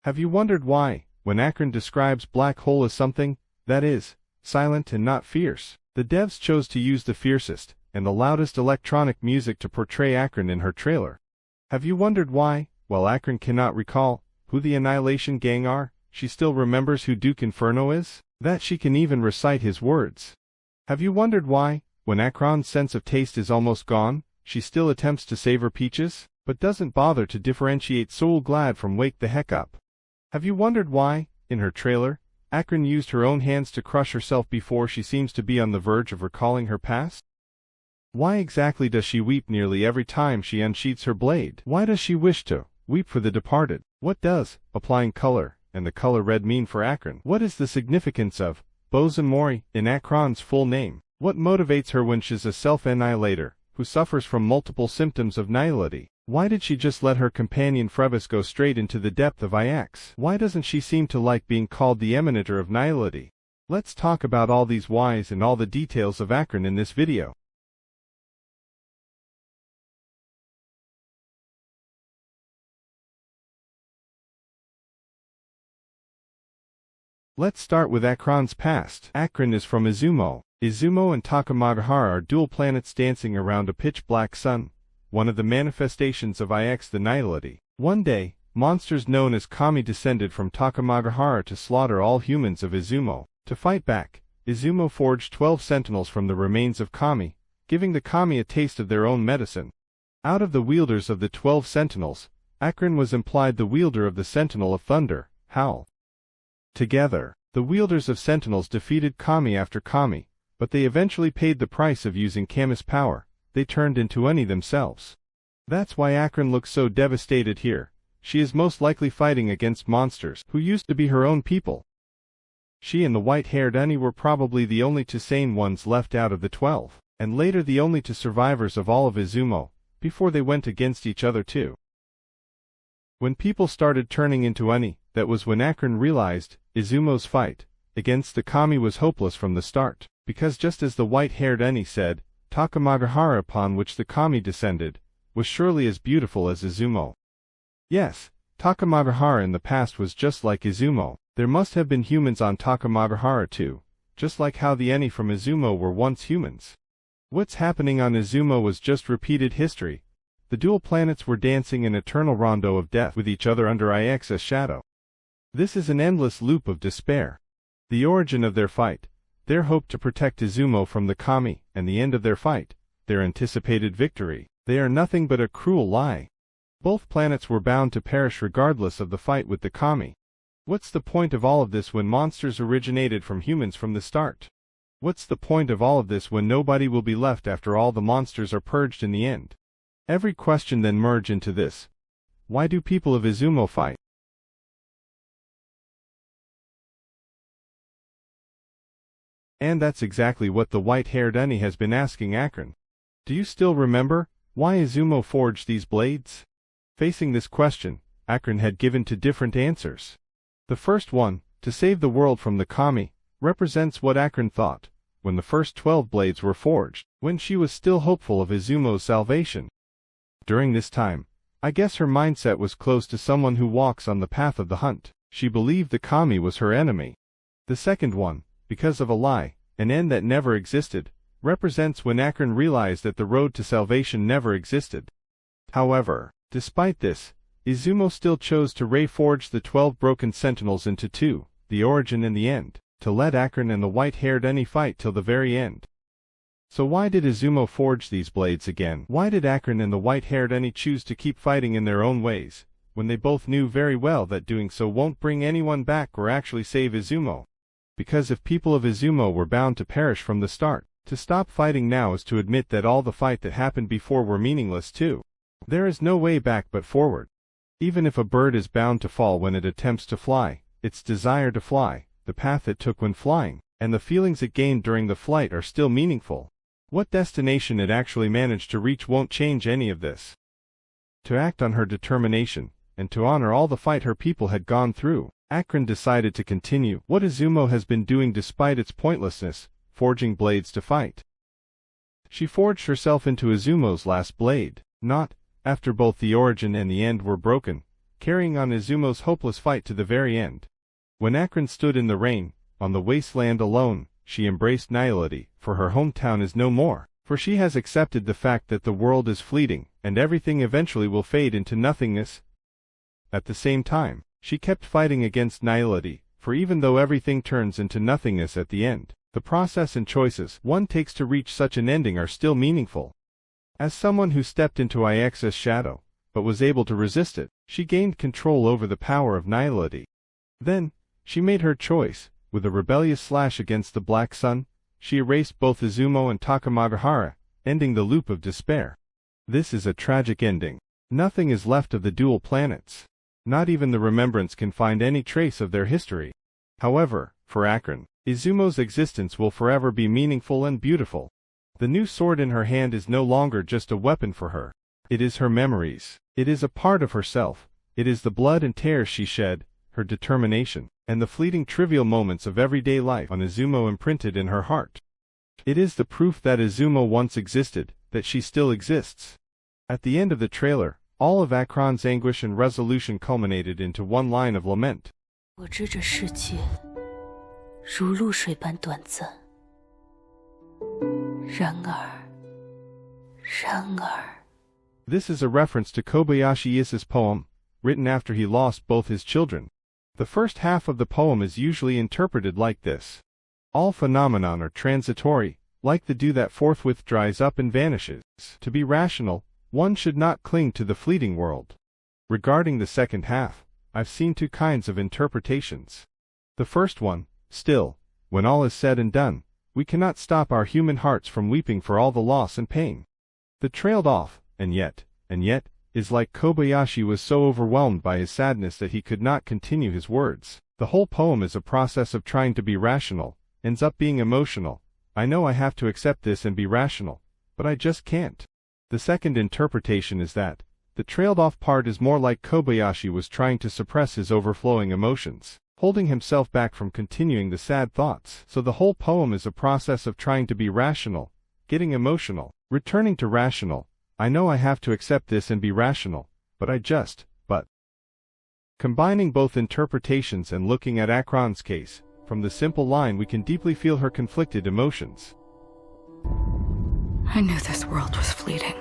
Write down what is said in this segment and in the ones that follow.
Have you wondered why, when Acheron describes black hole as something that is silent and not fierce, the devs chose to use the fiercest and the loudest electronic music to portray Acheron in her trailer? Have you wondered why, while Acheron cannot recall who the Annihilation gang are, she still remembers who Duke Inferno is? That she can even recite his words? Have you wondered why, when Acheron's sense of taste is almost gone, she still attempts to savor peaches, but doesn't bother to differentiate Soul Glad from Wake the Heck Up? Have you wondered why, in her trailer, Acheron used her own hands to crush herself before she seems to be on the verge of recalling her past? Why exactly does she weep nearly every time she unsheathes her blade? Why does she wish to weep for the departed? What does applying color and the color red mean for Acheron? What is the significance of Bosun Mori in Acheron's full name? What motivates her when she's a self-annihilator who suffers from multiple symptoms of nihility? Why did she just let her companion Frebass go straight into the depth of IX? Why doesn't she seem to like being called the emanator of nihility? Let's talk about all these whys and all the details of Acheron in this video. Let's start with Acheron's past. Acheron is from Izumo. Izumo and Takamagahara are dual planets dancing around a pitch-black sun, one of the manifestations of IX the Nihility. One day, monsters known as Kami descended from Takamagahara to slaughter all humans of Izumo. To fight back, Izumo forged 12 sentinels from the remains of Kami, giving the Kami a taste of their own medicine. Out of the wielders of the 12 sentinels, Acheron was implied the wielder of the Sentinel of Thunder, Howl. Together, the wielders of sentinels defeated Kami after Kami, but they eventually paid the price of using Kami's power. They turned into Oni themselves. That's why Acheron looks so devastated here. She is most likely fighting against monsters who used to be her own people. She and the white-haired Oni were probably the only two sane ones left out of the 12, and later the only two survivors of all of Izumo, before they went against each other too. When people started turning into Oni, that was when Acheron realized Izumo's fight against the Kami was hopeless from the start, because just as the white-haired Oni said, Takamagahara, upon which the Kami descended, was surely as beautiful as Izumo. Yes, Takamagahara in the past was just like Izumo. There must have been humans on Takamagahara too, just like how the Oni from Izumo were once humans. What's happening on Izumo was just repeated history. The dual planets were dancing an eternal rondo of death with each other under IX's shadow. This is an endless loop of despair. The origin of their fight, their hope to protect Izumo from the Kami, and the end of their fight, their anticipated victory, they are nothing but a cruel lie. Both planets were bound to perish regardless of the fight with the Kami. What's the point of all of this when monsters originated from humans from the start? What's the point of all of this when nobody will be left after all the monsters are purged in the end? Every question then merge into this. Why do people of Izumo fight? And that's exactly what the white-haired Oni has been asking Acheron. Do you still remember why Izumo forged these blades? Facing this question, Acheron had given two different answers. The first one, to save the world from the Kami, represents what Acheron thought when the first 12 blades were forged, when she was still hopeful of Izumo's salvation. During this time, I guess her mindset was close to someone who walks on the path of the hunt. She believed the Kami was her enemy. The second one, because of a lie, an end that never existed, represents when Acheron realized that the road to salvation never existed. However, despite this, Izumo still chose to reforge the 12 broken sentinels into two, the origin and the end, to let Acheron and the white-haired Oni fight till the very end. So why did Izumo forge these blades again? Why did Acheron and the white-haired Oni choose to keep fighting in their own ways, when they both knew very well that doing so won't bring anyone back or actually save Izumo? Because if people of Izumo were bound to perish from the start, to stop fighting now is to admit that all the fight that happened before were meaningless too. There is no way back but forward. Even if a bird is bound to fall when it attempts to fly, its desire to fly, the path it took when flying, and the feelings it gained during the flight are still meaningful. What destination it actually managed to reach won't change any of this. To act on her determination, and to honor all the fight her people had gone through, Acheron decided to continue what Izumo has been doing despite its pointlessness, forging blades to fight. She forged herself into Izumo's last blade, not after both the origin and the end were broken, carrying on Izumo's hopeless fight to the very end. When Acheron stood in the rain, on the wasteland alone, she embraced Nihility, for her hometown is no more, for she has accepted the fact that the world is fleeting, and everything eventually will fade into nothingness. At the same time, she kept fighting against Nihility, for even though everything turns into nothingness at the end, the process and choices one takes to reach such an ending are still meaningful. As someone who stepped into IX's shadow, but was able to resist it, she gained control over the power of Nihility. Then, she made her choice. With a rebellious slash against the Black Sun, she erased both Izumo and Takamagahara, ending the loop of despair. This is a tragic ending. Nothing is left of the dual planets. Not even the remembrance can find any trace of their history. However, for Acheron, Izumo's existence will forever be meaningful and beautiful. The new sword in her hand is no longer just a weapon for her. It is her memories. It is a part of herself. It is the blood and tears she shed, her determination, and the fleeting trivial moments of everyday life on Izumo imprinted in her heart. It is the proof that Izumo once existed, that she still exists. At the end of the trailer, all of Acheron's anguish and resolution culminated into one line of lament. 我知这世界如露水般短暂，然而 This is a reference to Kobayashi Isa's poem, written after he lost both his children. The first half of the poem is usually interpreted like this. All phenomenon are transitory, like the dew that forthwith dries up and vanishes. To be rational, one should not cling to the fleeting world. Regarding the second half, I've seen two kinds of interpretations. The first one, still, when all is said and done, we cannot stop our human hearts from weeping for all the loss and pain. The trailed off, and yet, is like Kobayashi was so overwhelmed by his sadness that he could not continue his words. The whole poem is a process of trying to be rational, ends up being emotional. I know I have to accept this and be rational, but I just can't. The second interpretation is that the trailed off part is more like Kobayashi was trying to suppress his overflowing emotions, holding himself back from continuing the sad thoughts. So the whole poem is a process of trying to be rational, getting emotional, returning to rational. I know I have to accept this and be rational, but combining both interpretations and looking at Acheron's case, from the simple line we can deeply feel her conflicted emotions. I knew this world was fleeting.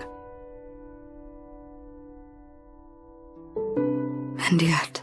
And yet.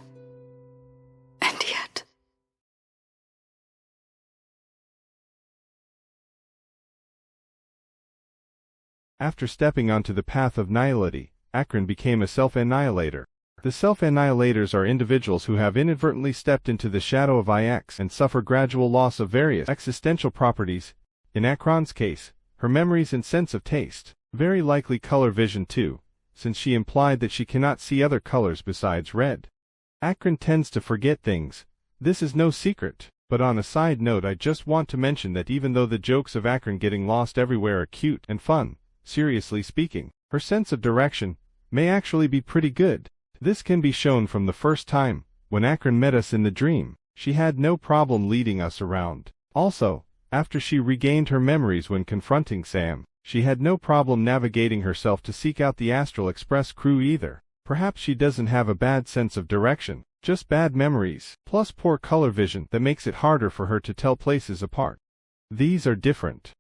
After stepping onto the path of Nihility, Acheron became a Self-Annihilator. The Self-Annihilators are individuals who have inadvertently stepped into the shadow of IX and suffer gradual loss of various existential properties. In Acheron's case, her memories and sense of taste. Very likely color vision too, since she implied that she cannot see other colors besides red. Acheron tends to forget things. This is no secret. But on a side note, I just want to mention that even though the jokes of Acheron getting lost everywhere are cute and fun, seriously speaking, her sense of direction may actually be pretty good. This can be shown from the first time, when Acheron met us in the dream. She had no problem leading us around. Also, after she regained her memories when confronting Sam, she had no problem navigating herself to seek out the Astral Express crew either. Perhaps she doesn't have a bad sense of direction, just bad memories, plus poor color vision that makes it harder for her to tell places apart. These are different.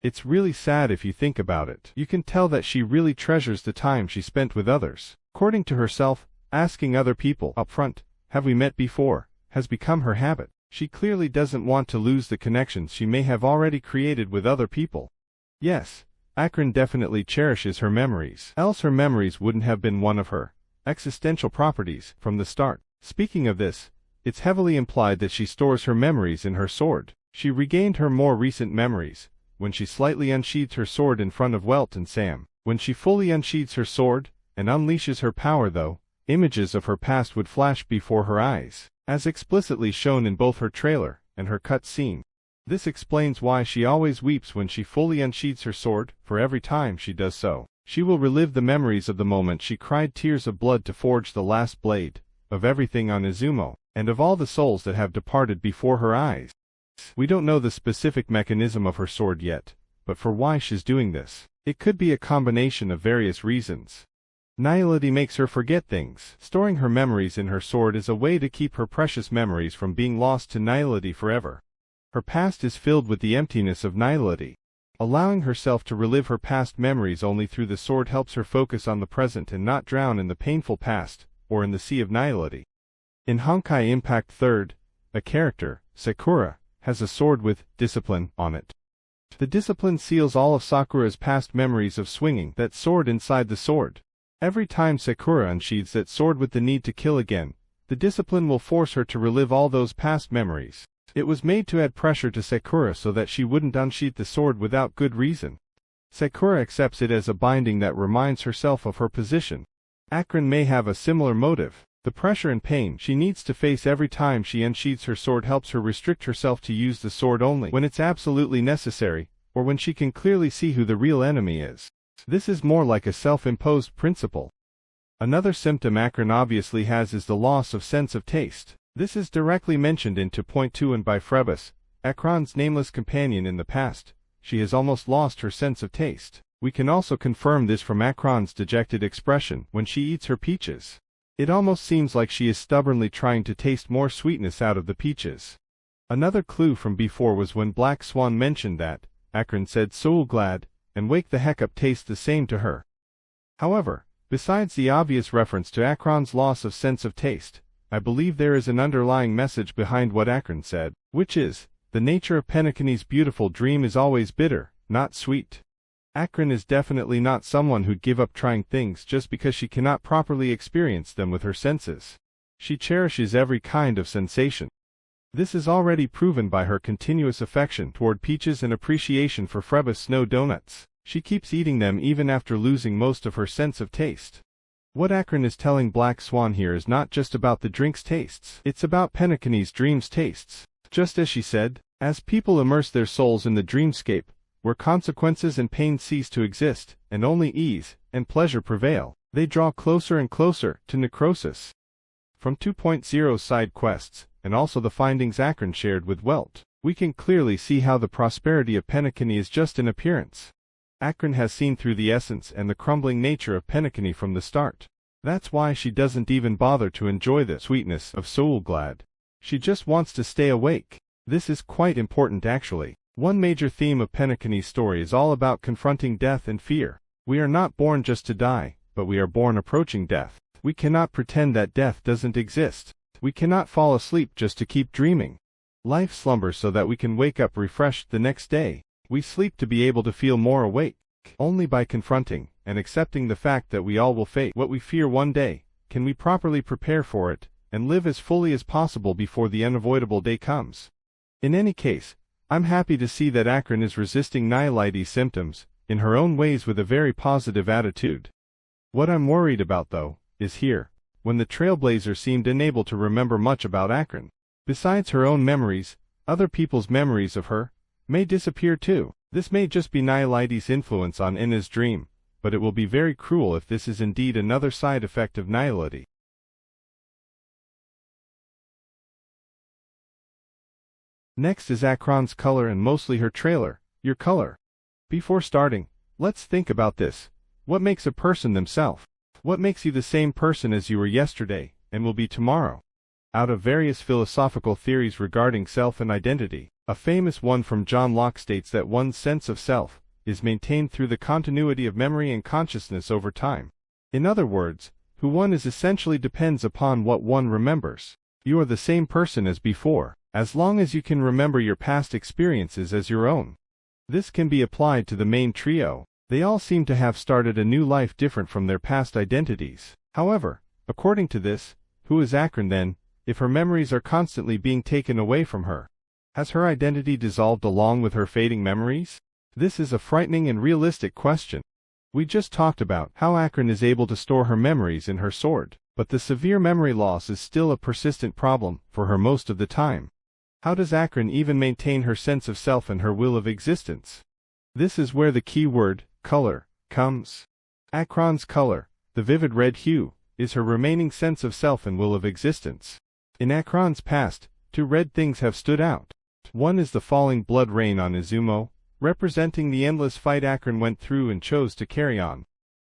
It's really sad if you think about it. You can tell that she really treasures the time she spent with others. According to herself, asking other people up front, "Have we met before?" has become her habit. She clearly doesn't want to lose the connections she may have already created with other people. Yes, Acheron definitely cherishes her memories, else her memories wouldn't have been one of her existential properties from the start. Speaking of this, it's heavily implied that she stores her memories in her sword. She regained her more recent memories when she slightly unsheathed her sword in front of Welt and Sam. When she fully unsheathes her sword and unleashes her power though, images of her past would flash before her eyes, as explicitly shown in both her trailer and her cut scene. This explains why she always weeps when she fully unsheathes her sword, for every time she does so, she will relive the memories of the moment she cried tears of blood to forge the last blade, of everything on Izumo, and of all the souls that have departed before her eyes. We don't know the specific mechanism of her sword yet, but for why she's doing this, it could be a combination of various reasons. Nihility makes her forget things. Storing her memories in her sword is a way to keep her precious memories from being lost to Nihility forever. Her past is filled with the emptiness of Nihility. Allowing herself to relive her past memories only through the sword helps her focus on the present and not drown in the painful past, or in the sea of Nihility. In Honkai Impact 3rd, a character, Sakura, has a sword with discipline on it. The discipline seals all of Sakura's past memories of swinging that sword inside the sword. Every time Sakura unsheathes that sword with the need to kill again, the discipline will force her to relive all those past memories. It was made to add pressure to Sakura so that she wouldn't unsheath the sword without good reason. Sakura accepts it as a binding that reminds herself of her position. Acheron may have a similar motive. The pressure and pain she needs to face every time she unsheathes her sword helps her restrict herself to use the sword only when it's absolutely necessary, or when she can clearly see who the real enemy is. This is more like a self-imposed principle. Another symptom Acheron obviously has is the loss of sense of taste. This is directly mentioned in 2.2 and by Frebass, Acheron's nameless companion in the past. She has almost lost her sense of taste. We can also confirm this from Acheron's dejected expression when she eats her peaches. It almost seems like she is stubbornly trying to taste more sweetness out of the peaches. Another clue from before was when Black Swan mentioned that Acheron said "Soul glad," and "Wake the heck up" tastes the same to her. However, besides the obvious reference to Acheron's loss of sense of taste, I believe there is an underlying message behind what Acheron said, which is, the nature of penacony's beautiful dream is always bitter, not sweet. Acheron is definitely not someone who'd give up trying things just because she cannot properly experience them with her senses. She cherishes every kind of sensation. This is already proven by her continuous affection toward peaches and appreciation for Frebass snow donuts. She keeps eating them even after losing most of her sense of taste. What Acheron is telling Black Swan here is not just about the drink's tastes, it's about penacony's dream's tastes. Just as she said, as people immerse their souls in the dreamscape, where consequences and pain cease to exist, and only ease and pleasure prevail, they draw closer and closer to necrosis. From 2.0's side quests, and also the findings Acheron shared with Welt, we can clearly see how the prosperity of penacony is just an appearance. Acheron has seen through the essence and the crumbling nature of penacony from the start. That's why she doesn't even bother to enjoy the sweetness of Soul glad. She just wants to stay awake. This is quite important actually. One major theme of penacony's story is all about confronting death and fear. We are not born just to die, but we are born approaching death. We cannot pretend that death doesn't exist. We cannot fall asleep just to keep dreaming. Life slumbers so that we can wake up refreshed the next day. We sleep to be able to feel more awake. Only by confronting and accepting the fact that we all will face what we fear one day, can we properly prepare for it, and live as fully as possible before the unavoidable day comes. In any case, I'm happy to see that Acheron is resisting Nihility's symptoms, in her own ways with a very positive attitude. What I'm worried about though, is here, when the Trailblazer seemed unable to remember much about Acheron. Besides her own memories, other people's memories of her may disappear too. This may just be Nihility's influence on Inna's dream, but it will be very cruel if this is indeed another side effect of Nihility. Next is Acheron's color and mostly her trailer, Your Color. Before starting, let's think about this. What makes a person themselves? What makes you the same person as you were yesterday, and will be tomorrow? Out of various philosophical theories regarding self and identity, a famous one from John Locke states that one's sense of self is maintained through the continuity of memory and consciousness over time. In other words, who one is essentially depends upon what one remembers. You are the same person as before, as long as you can remember your past experiences as your own. This can be applied to the main trio. They all seem to have started a new life different from their past identities. However, according to this, who is Acheron then, if her memories are constantly being taken away from her? Has her identity dissolved along with her fading memories? This is a frightening and realistic question. We just talked about how Acheron is able to store her memories in her sword, but the severe memory loss is still a persistent problem for her most of the time. How does Acheron even maintain her sense of self and her will of existence? This is where the key word, color, comes. Acheron's color, the vivid red hue, is her remaining sense of self and will of existence. In Acheron's past, two red things have stood out. One is the falling blood rain on Izumo, representing the endless fight Acheron went through and chose to carry on.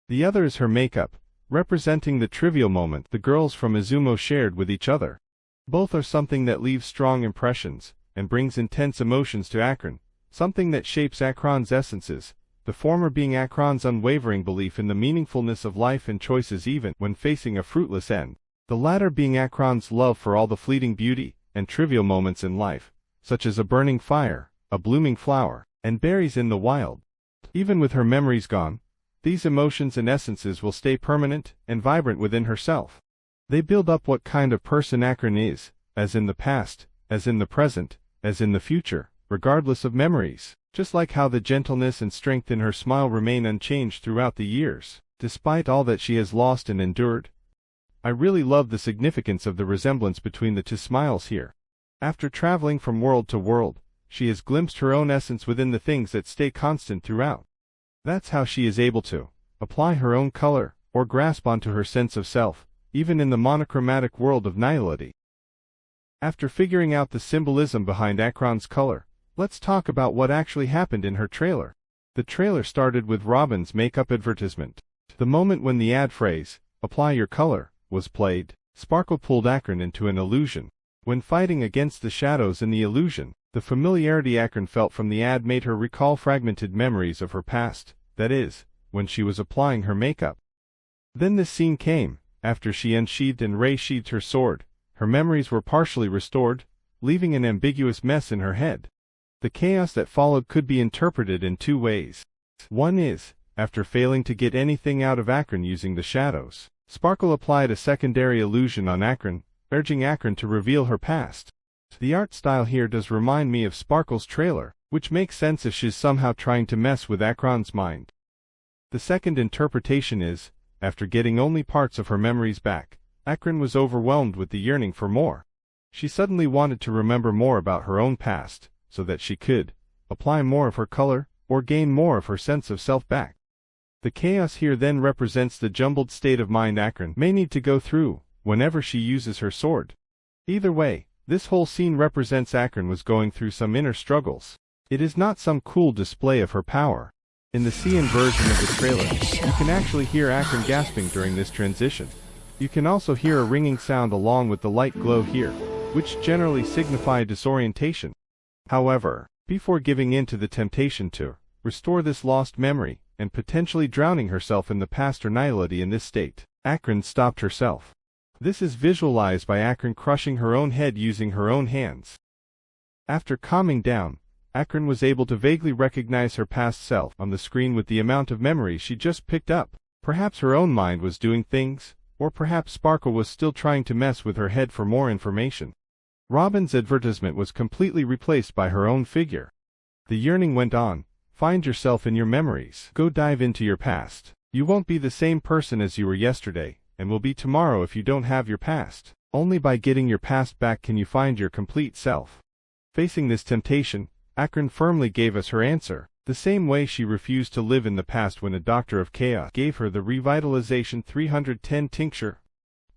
The other is her makeup, representing the trivial moment the girls from Izumo shared with each other. Both are something that leaves strong impressions, and brings intense emotions to Acheron, something that shapes Acheron's essences, the former being Acheron's unwavering belief in the meaningfulness of life and choices even when facing a fruitless end. The latter being Acheron's love for all the fleeting beauty and trivial moments in life, such as a burning fire, a blooming flower, and berries in the wild. Even with her memories gone, these emotions and essences will stay permanent and vibrant within herself. They build up what kind of person Acheron is, as in the past, as in the present, as in the future, regardless of memories, just like how the gentleness and strength in her smile remain unchanged throughout the years, despite all that she has lost and endured. I really love the significance of the resemblance between the two smiles here. After traveling from world to world, she has glimpsed her own essence within the things that stay constant throughout. That's how she is able to apply her own color, or grasp onto her sense of self, even in the monochromatic world of Nihility. After figuring out the symbolism behind Acheron's color, let's talk about what actually happened in her trailer. The trailer started with Robin's makeup advertisement. The moment when the ad phrase, "Apply your color," was played, Sparkle pulled Acheron into an illusion. When fighting against the shadows in the illusion, the familiarity Acheron felt from the ad made her recall fragmented memories of her past, that is, when she was applying her makeup. Then this scene came, after she unsheathed and re-sheathed her sword. Her memories were partially restored, leaving an ambiguous mess in her head. The chaos that followed could be interpreted in two ways. One is, after failing to get anything out of Acheron using the shadows, Sparkle applied a secondary illusion on Acheron, urging Acheron to reveal her past. The art style here does remind me of Sparkle's trailer, which makes sense if she's somehow trying to mess with Acheron's mind. The second interpretation is, after getting only parts of her memories back, Acheron was overwhelmed with the yearning for more. She suddenly wanted to remember more about her own past, so that she could apply more of her color, or gain more of her sense of self back. The chaos here then represents the jumbled state of mind Acheron may need to go through whenever she uses her sword. Either way, this whole scene represents Acheron was going through some inner struggles. It is not some cool display of her power. In the CN version of the trailer, you can actually hear Acheron gasping during this transition. You can also hear a ringing sound along with the light glow here, which generally signify disorientation. However, before giving in to the temptation to restore this lost memory, and potentially drowning herself in the past or Nihility in this state, Acheron stopped herself. This is visualized by Acheron crushing her own head using her own hands. After calming down, Acheron was able to vaguely recognize her past self on the screen with the amount of memory she just picked up. Perhaps her own mind was doing things, or perhaps Sparkle was still trying to mess with her head for more information. Robin's advertisement was completely replaced by her own figure. The yearning went on. Find yourself in your memories. Go dive into your past. You won't be the same person as you were yesterday, and will be tomorrow if you don't have your past. Only by getting your past back can you find your complete self. Facing this temptation, Acheron firmly gave us her answer, the same way she refused to live in the past when a Doctor of Chaos gave her the Revitalization 310 tincture.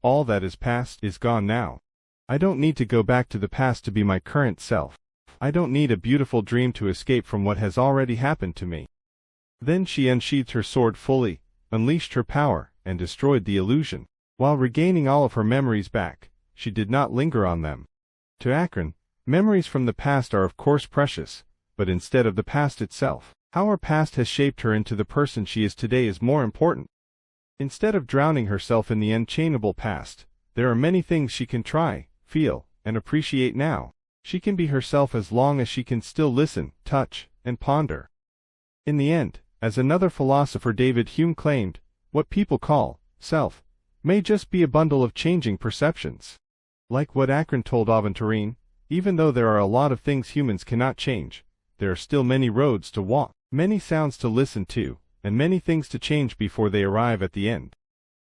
All that is past is gone now. I don't need to go back to the past to be my current self. I don't need a beautiful dream to escape from what has already happened to me. Then she unsheathed her sword fully, unleashed her power, and destroyed the illusion. While regaining all of her memories back, she did not linger on them. To Acheron, memories from the past are of course precious, but instead of the past itself, how her past has shaped her into the person she is today is more important. Instead of drowning herself in the unchainable past, there are many things she can try, feel, and appreciate now. She can be herself as long as she can still listen, touch, and ponder. In the end, as another philosopher David Hume claimed, what people call self may just be a bundle of changing perceptions. Like what Acheron told Aventurine, even though there are a lot of things humans cannot change, there are still many roads to walk, many sounds to listen to, and many things to change before they arrive at the end.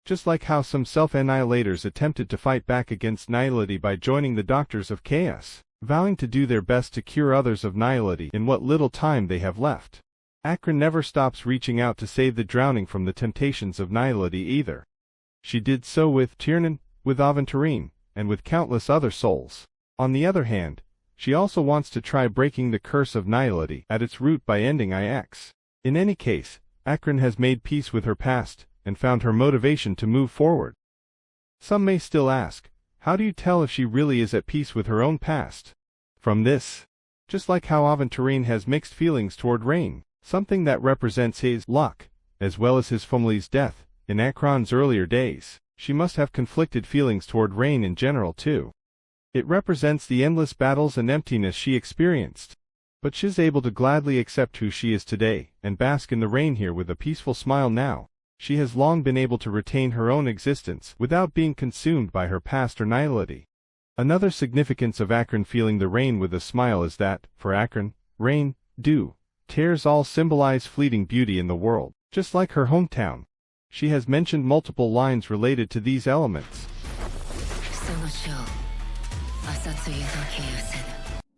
Just like how some self-annihilators attempted to fight back against Nihility by joining the Doctors of Chaos, vowing to do their best to cure others of Nihility in what little time they have left. Acheron never stops reaching out to save the drowning from the temptations of Nihility either. She did so with Tiernan, with Aventurine, and with countless other souls. On the other hand, she also wants to try breaking the curse of Nihility at its root by ending IX. In any case, Acheron has made peace with her past, and found her motivation to move forward. Some may still ask, how do you tell if she really is at peace with her own past? From this, just like how Aventurine has mixed feelings toward Rain, something that represents his luck, as well as his family's death, in Acheron's earlier days, she must have conflicted feelings toward Rain in general too. It represents the endless battles and emptiness she experienced. But she's able to gladly accept who she is today, and bask in the rain here with a peaceful smile now. She has long been able to retain her own existence without being consumed by her past or nihility. Another significance of Acheron feeling the rain with a smile is that, for Acheron, rain, dew, tears all symbolize fleeting beauty in the world, just like her hometown. She has mentioned multiple lines related to these elements.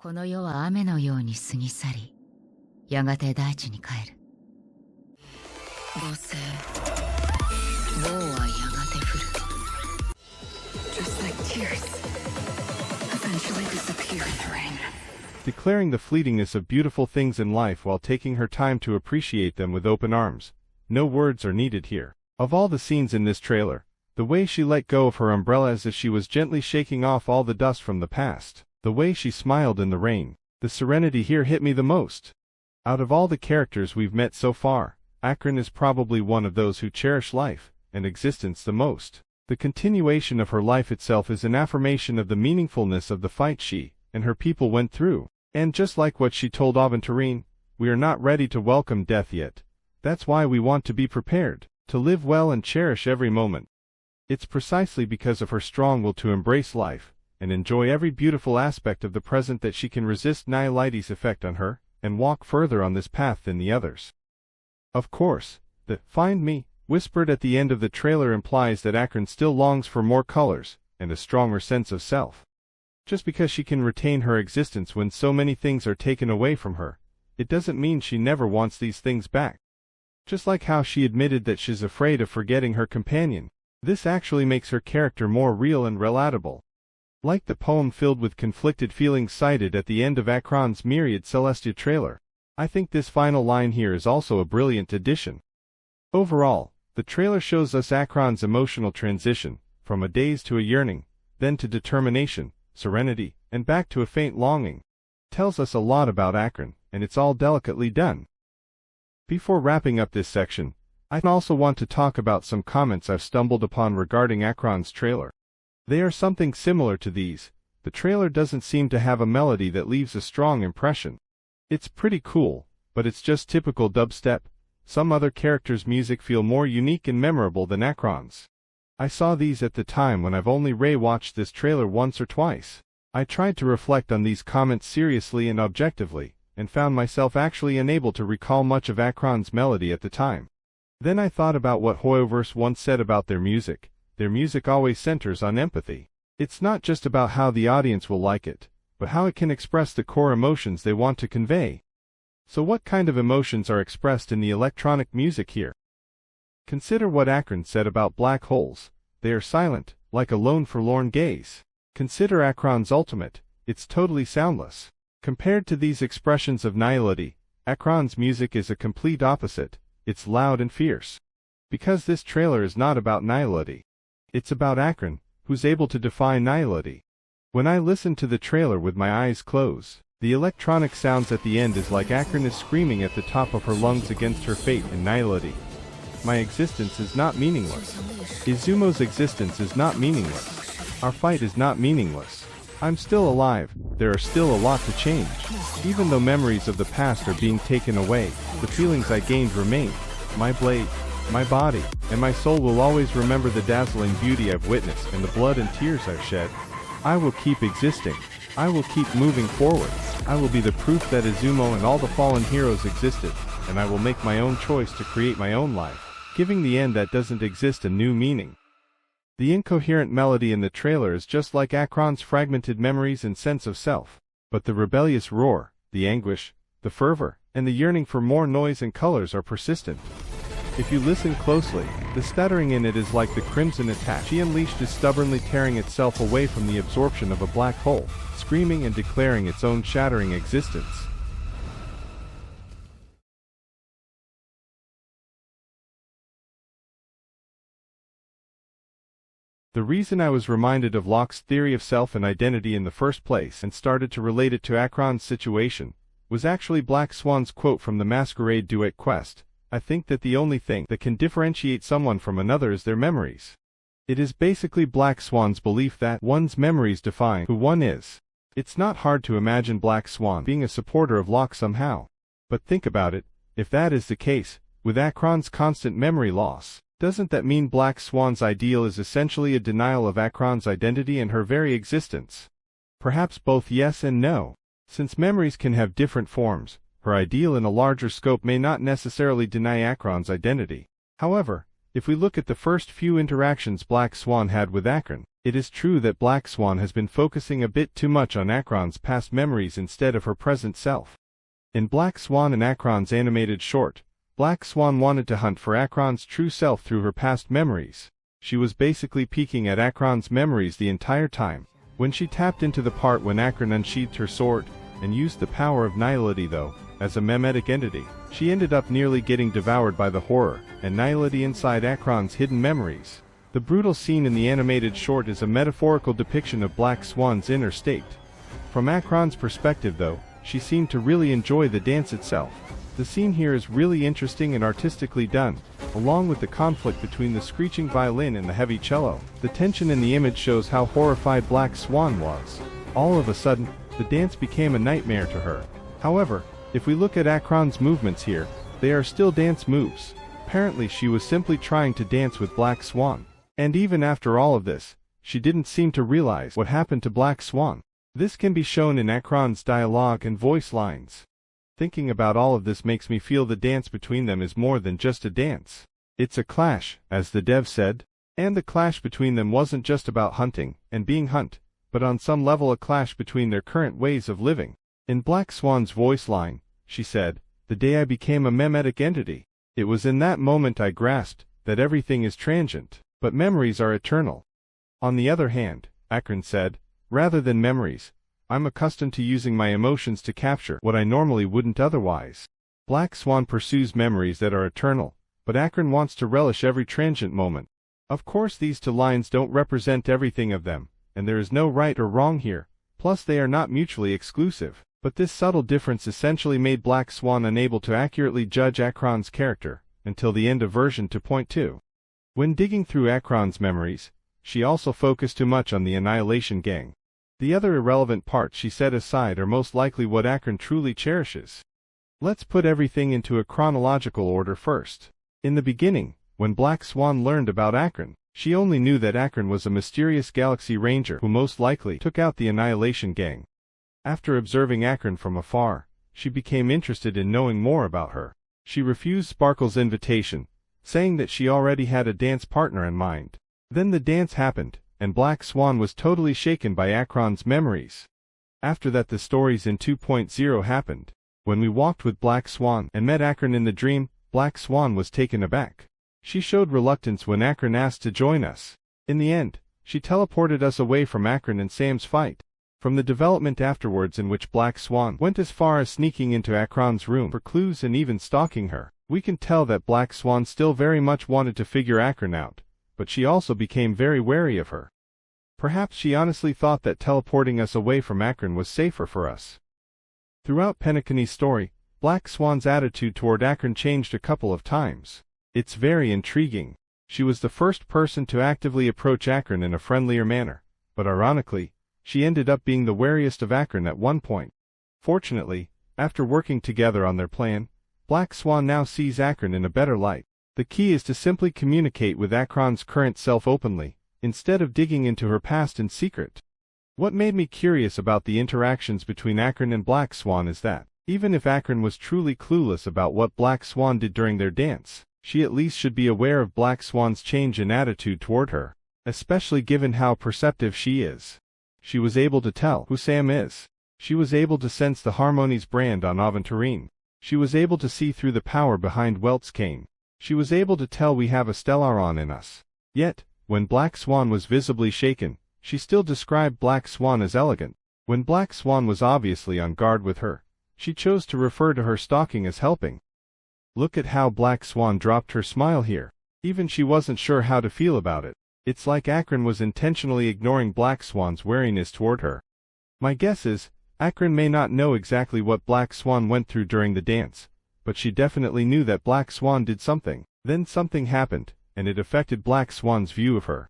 この世は雨のように過ぎ去り、やがて大地に帰る。母性、暴はやがて降る。Just like tears, eventually disappear in the rain. Declaring the fleetingness of beautiful things in life while taking her time to appreciate them with open arms. No words are needed here. Of all the scenes in this trailer, the way she let go of her umbrella as if she was gently shaking off all the dust from the past, the way she smiled in the rain, the serenity here hit me the most. Out of all the characters we've met so far, Acheron is probably one of those who cherish life and existence the most. The continuation of her life itself is an affirmation of the meaningfulness of the fight she and her people went through. And just like what she told Aventurine, we are not ready to welcome death yet. That's why we want to be prepared, to live well and cherish every moment. It's precisely because of her strong will to embrace life and enjoy every beautiful aspect of the present that she can resist Nihility's effect on her, and walk further on this path than the others. Of course, the "find me" whispered at the end of the trailer implies that Acheron still longs for more colors, and a stronger sense of self. Just because she can retain her existence when so many things are taken away from her, it doesn't mean she never wants these things back. Just like how she admitted that she's afraid of forgetting her companion, this actually makes her character more real and relatable. Like the poem filled with conflicted feelings cited at the end of Acheron's Myriad Celestia trailer, I think this final line here is also a brilliant addition. Overall, the trailer shows us Acheron's emotional transition, from a daze to a yearning, then to determination, serenity, and back to a faint longing. Tells us a lot about Acheron, and it's all delicately done. Before wrapping up this section, I also want to talk about some comments I've stumbled upon regarding Acheron's trailer. They are something similar to these. The trailer doesn't seem to have a melody that leaves a strong impression. It's pretty cool, but it's just typical dubstep. Some other characters' music feel more unique and memorable than Acheron's. I saw these at the time when I've only re-watched this trailer once or twice. I tried to reflect on these comments seriously and objectively, and found myself actually unable to recall much of Acheron's melody at the time. Then I thought about what hoyoverse once said about their music. Their music always centers on empathy. It's not just about how the audience will like it, but how it can express the core emotions they want to convey. So what kind of emotions are expressed in the electronic music here? Consider what Acheron said about black holes. They are silent, like a lone forlorn gaze. Consider Acheron's ultimate. It's totally soundless. Compared to these expressions of nihility, Acheron's music is a complete opposite. It's loud and fierce. Because this trailer is not about nihility. It's about Acheron, who's able to defy nihility. When I listen to the trailer with my eyes closed, the electronic sounds at the end is like Acheron is screaming at the top of her lungs against her fate and nihility. My existence is not meaningless. Izumo's existence is not meaningless. Our fight is not meaningless. I'm still alive. There are still a lot to change. Even though memories of the past are being taken away, the feelings I gained remain. My blade, my body, and my soul will always remember the dazzling beauty I've witnessed and the blood and tears I've shed. I will keep existing. I will keep moving forward. I will be the proof that Izumo and all the fallen heroes existed, and I will make my own choice to create my own life, giving the end that doesn't exist a new meaning. The incoherent melody in the trailer is just like Acheron's fragmented memories and sense of self, but the rebellious roar, the anguish, the fervor, and the yearning for more noise and colors are persistent. If you listen closely, the stuttering in it is like the crimson attack she unleashed is stubbornly tearing itself away from the absorption of a black hole, screaming and declaring its own shattering existence. The reason I was reminded of Locke's theory of self and identity in the first place and started to relate it to Acheron's situation was actually Black Swan's quote from the Masquerade duet quest. I think that the only thing that can differentiate someone from another is their memories. It is basically Black Swan's belief that one's memories define who one is. It's not hard to imagine Black Swan being a supporter of Locke somehow. But think about it, if that is the case, with Acheron's constant memory loss, doesn't that mean Black Swan's ideal is essentially a denial of Acheron's identity and her very existence? Perhaps both yes and no. Since memories can have different forms, her ideal in a larger scope may not necessarily deny Acheron's identity. However, if we look at the first few interactions Black Swan had with Acheron, it is true that Black Swan has been focusing a bit too much on Acheron's past memories instead of her present self. In Black Swan and Acheron's animated short, Black Swan wanted to hunt for Acheron's true self through her past memories. She was basically peeking at Acheron's memories the entire time. When she tapped into the part when Acheron unsheathed her sword, and used the power of Nihility though, as a memetic entity, she ended up nearly getting devoured by the horror and Nihility inside Acheron's hidden memories. The brutal scene in the animated short is a metaphorical depiction of Black Swan's inner state. From Acheron's perspective though, she seemed to really enjoy the dance itself. The scene here is really interesting and artistically done, along with the conflict between the screeching violin and the heavy cello. The tension in the image shows how horrified Black Swan was. All of a sudden, the dance became a nightmare to her. However, if we look at Acheron's movements here, they are still dance moves. Apparently she was simply trying to dance with Black Swan. And even after all of this, she didn't seem to realize what happened to Black Swan. This can be shown in Acheron's dialogue and voice lines. Thinking about all of this makes me feel the dance between them is more than just a dance. It's a clash, as the dev said. And the clash between them wasn't just about hunting and being hunt, but on some level a clash between their current ways of living. In Black Swan's voice line, she said, "The day I became a memetic entity, it was in that moment I grasped that everything is transient, but memories are eternal." On the other hand, Acheron said, "Rather than memories, I'm accustomed to using my emotions to capture what I normally wouldn't otherwise." Black Swan pursues memories that are eternal, but Acheron wants to relish every transient moment. Of course these two lines don't represent everything of them, and there is no right or wrong here, plus they are not mutually exclusive. But this subtle difference essentially made Black Swan unable to accurately judge Acheron's character, until the end of version 2.2. When digging through Acheron's memories, she also focused too much on the Annihilation gang. The other irrelevant parts she set aside are most likely what Acheron truly cherishes. Let's put everything into a chronological order first. In the beginning, when Black Swan learned about Acheron, she only knew that Acheron was a mysterious galaxy ranger who most likely took out the Annihilation gang. After observing Acheron from afar, she became interested in knowing more about her. She refused Sparkle's invitation, saying that she already had a dance partner in mind. Then the dance happened, and Black Swan was totally shaken by Acheron's memories. After that the stories in 2.0 happened. When we walked with Black Swan and met Acheron in the dream, Black Swan was taken aback. She showed reluctance when Acheron asked to join us. In the end, she teleported us away from Acheron and Sam's fight. From the development afterwards in which Black Swan went as far as sneaking into Acheron's room for clues and even stalking her, we can tell that Black Swan still very much wanted to figure Acheron out, but she also became very wary of her. Perhaps she honestly thought that teleporting us away from Acheron was safer for us. Throughout Penacony's story, Black Swan's attitude toward Acheron changed a couple of times. It's very intriguing. She was the first person to actively approach Acheron in a friendlier manner, but ironically, she ended up being the wariest of Acheron at one point. Fortunately, after working together on their plan, Black Swan now sees Acheron in a better light. The key is to simply communicate with Acheron's current self openly, instead of digging into her past in secret. What made me curious about the interactions between Acheron and Black Swan is that, even if Acheron was truly clueless about what Black Swan did during their dance, she at least should be aware of Black Swan's change in attitude toward her, especially given how perceptive she is. She was able to tell who Sam is. She was able to sense the Harmony's brand on Aventurine. She was able to see through the power behind Welt's cane. She was able to tell we have a Stellaron in us. Yet, when Black Swan was visibly shaken, she still described Black Swan as elegant. When Black Swan was obviously on guard with her, she chose to refer to her stalking as helping. Look at how Black Swan dropped her smile here. Even she wasn't sure how to feel about it. It's like Acheron was intentionally ignoring Black Swan's wariness toward her. My guess is, Acheron may not know exactly what Black Swan went through during the dance, but she definitely knew that Black Swan did something. Then something happened, and it affected Black Swan's view of her.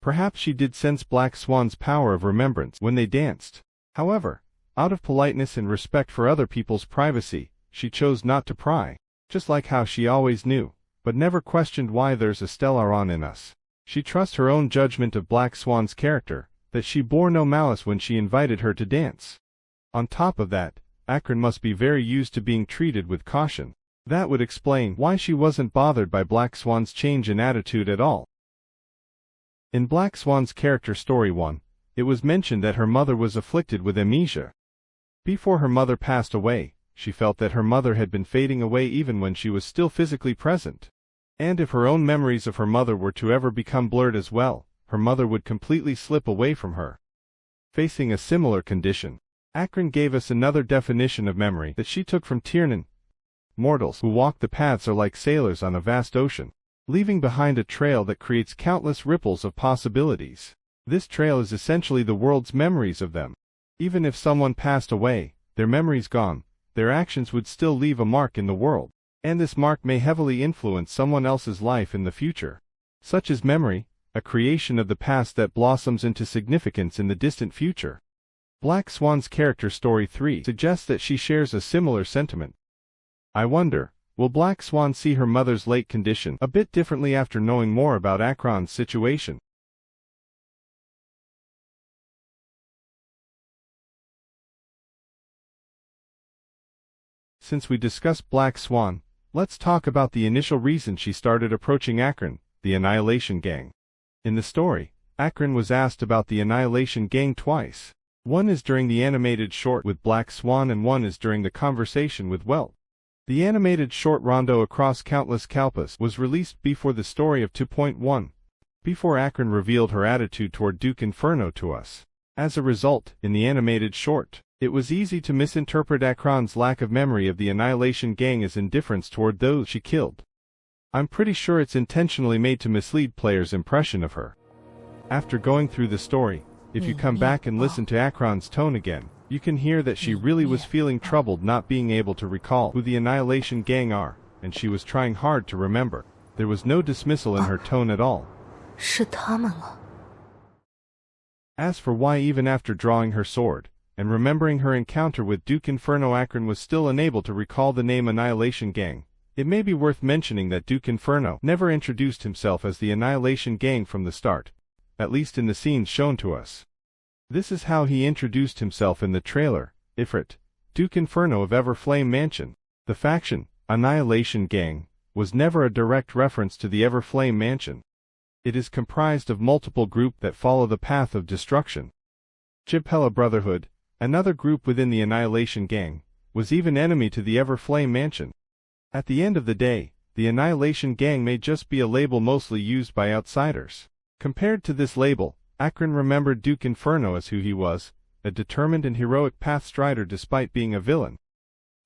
Perhaps she did sense Black Swan's power of remembrance when they danced. However, out of politeness and respect for other people's privacy, she chose not to pry, just like how she always knew, but never questioned why there's a Stellaron in us. She trusts her own judgment of Black Swan's character, that she bore no malice when she invited her to dance. On top of that, Acheron must be very used to being treated with caution. That would explain why she wasn't bothered by Black Swan's change in attitude at all. In Black Swan's character story 1, it was mentioned that her mother was afflicted with amnesia. Before her mother passed away, she felt that her mother had been fading away even when she was still physically present. And if her own memories of her mother were to ever become blurred as well, her mother would completely slip away from her. Facing a similar condition, Acheron gave us another definition of memory that she took from Tiernan. Mortals who walk the paths are like sailors on a vast ocean, leaving behind a trail that creates countless ripples of possibilities. This trail is essentially the world's memories of them. Even if someone passed away, their memories gone, their actions would still leave a mark in the world, and this mark may heavily influence someone else's life in the future. Such is memory, a creation of the past that blossoms into significance in the distant future. Black Swan's character story 3 suggests that she shares a similar sentiment. I wonder, will Black Swan see her mother's late condition a bit differently after knowing more about Acheron's situation? Since we discussed Black Swan, let's talk about the initial reason she started approaching Acheron, the Annihilation Gang. In the story, Acheron was asked about the Annihilation Gang twice. One is during the animated short with Black Swan and one is during the conversation with Welt. The animated short Rondo Across Countless Kalpas was released before the story of 2.1, before Acheron revealed her attitude toward Duke Inferno to us. As a result, in the animated short, it was easy to misinterpret Acheron's lack of memory of the Annihilation Gang as indifference toward those she killed. I'm pretty sure it's intentionally made to mislead players' impression of her. After going through the story, if you come back and listen to Acheron's tone again, you can hear that she really was feeling troubled not being able to recall who the Annihilation Gang are, and she was trying hard to remember. There was no dismissal in her tone at all. 是他们了。 As for why even after drawing her sword, and remembering her encounter with Duke Inferno, Acheron was still unable to recall the name Annihilation Gang, it may be worth mentioning that Duke Inferno never introduced himself as the Annihilation Gang from the start, at least in the scenes shown to us. This is how he introduced himself in the trailer: Ifrit, Duke Inferno of Everflame Mansion. The faction, Annihilation Gang, was never a direct reference to the Everflame Mansion. It is comprised of multiple groups that follow the path of destruction. Jibhella Brotherhood, another group within the Annihilation Gang, was even enemy to the Everflame Mansion. At the end of the day, the Annihilation Gang may just be a label mostly used by outsiders. Compared to this label, Acheron remembered Duke Inferno as who he was, a determined and heroic path strider despite being a villain.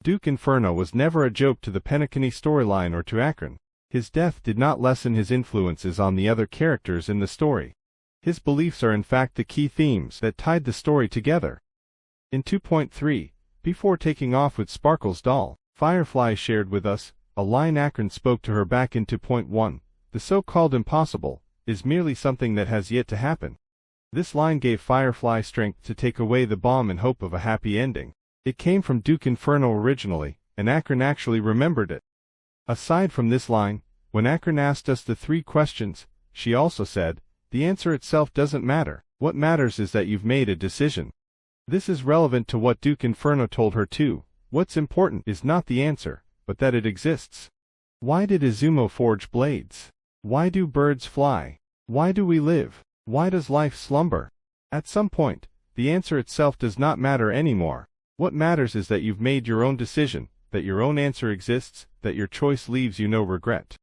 Duke Inferno was never a joke to the penacony storyline or to Acheron. His death did not lessen his influences on the other characters in the story. His beliefs are in fact the key themes that tied the story together. In 2.3, before taking off with Sparkle's doll, Firefly shared with us a line Acheron spoke to her back in 2.1, "The so-called impossible is merely something that has yet to happen." This line gave Firefly strength to take away the bomb in hope of a happy ending. It came from Duke Inferno originally, and Acheron actually remembered it. Aside from this line, when Acheron asked us the 3 questions, she also said, "The answer itself doesn't matter. What matters is that you've made a decision." This is relevant to what Duke Inferno told her too. What's important is not the answer, but that it exists. Why did Izumo forge blades? Why do birds fly? Why do we live? Why does life slumber? At some point, the answer itself does not matter anymore. What matters is that you've made your own decision, that your own answer exists, that your choice leaves you no regret.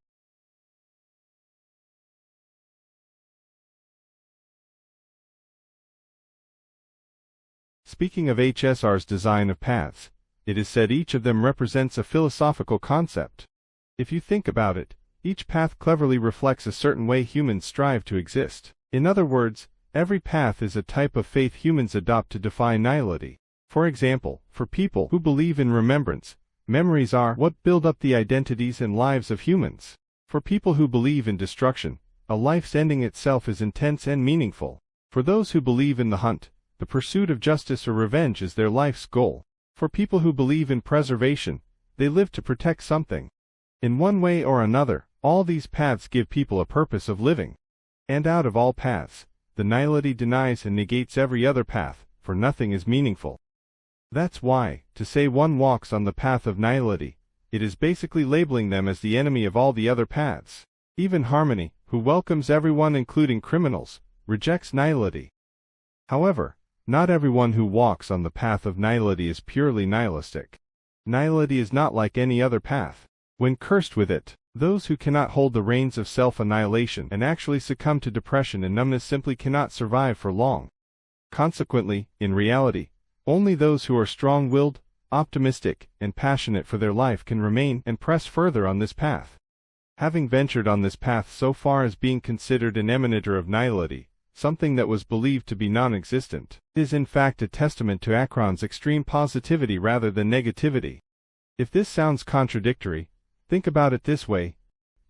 Speaking of HSR's design of paths, it is said each of them represents a philosophical concept. If you think about it, Each path cleverly reflects a certain way humans strive to exist. In other words, every path is a type of faith humans adopt to defy nihility. For example, for people who believe in remembrance, memories are what build up the identities and lives of humans. For people who believe in destruction, a life's ending itself is intense and meaningful. For those who believe in the hunt, the pursuit of justice or revenge is their life's goal. For people who believe in preservation, they live to protect something. In one way or another, all these paths give people a purpose of living. And out of all paths, the nihility denies and negates every other path, for nothing is meaningful. That's why, to say one walks on the path of nihility, it is basically labeling them as the enemy of all the other paths. Even Harmony, who welcomes everyone including criminals, rejects nihility. However, not everyone who walks on the path of nihility is purely nihilistic. Nihility is not like any other path. When cursed with it, those who cannot hold the reins of self-annihilation and actually succumb to depression and numbness simply cannot survive for long. Consequently, in reality, only those who are strong-willed, optimistic, and passionate for their life can remain and press further on this path. Having ventured on this path so far as being considered an emanator of nihility, something that was believed to be non-existent, is in fact a testament to Acheron's extreme positivity rather than negativity. If this sounds contradictory, think about it this way.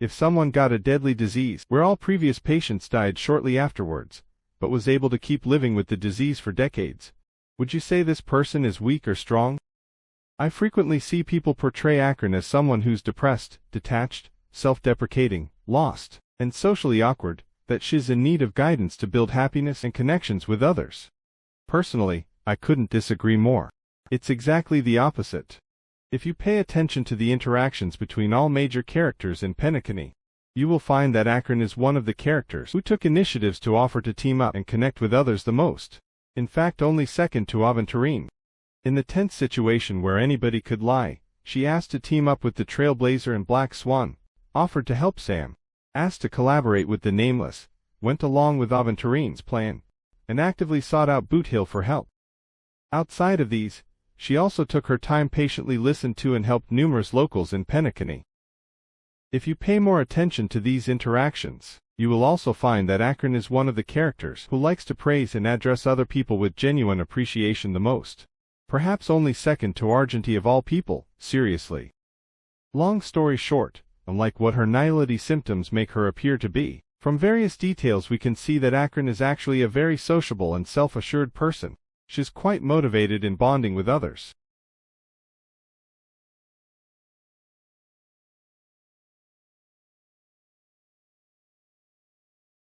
If someone got a deadly disease where all previous patients died shortly afterwards, but was able to keep living with the disease for decades, would you say this person is weak or strong? I frequently see people portray Acheron as someone who's depressed, detached, self-deprecating, lost, and socially awkward, that she's in need of guidance to build happiness and connections with others. Personally, I couldn't disagree more. It's exactly the opposite. If you pay attention to the interactions between all major characters in penacony, you will find that Acheron is one of the characters who took initiatives to offer to team up and connect with others the most. In fact, only second to Aventurine. In the tense situation where anybody could lie, she asked to team up with the Trailblazer and Black Swan, offered to help Sam, asked to collaborate with the Nameless, went along with Aventurine's plan, and actively sought out Boothill for help. Outside of these, she also took her time, patiently listened to and helped numerous locals in penacony. If you pay more attention to these interactions, you will also find that Acheron is one of the characters who likes to praise and address other people with genuine appreciation the most. Perhaps only second to Argenti of all people, seriously. Long story short, unlike what her nihility symptoms make her appear to be, from various details we can see that Acheron is actually a very sociable and self-assured person. She's quite motivated in bonding with others.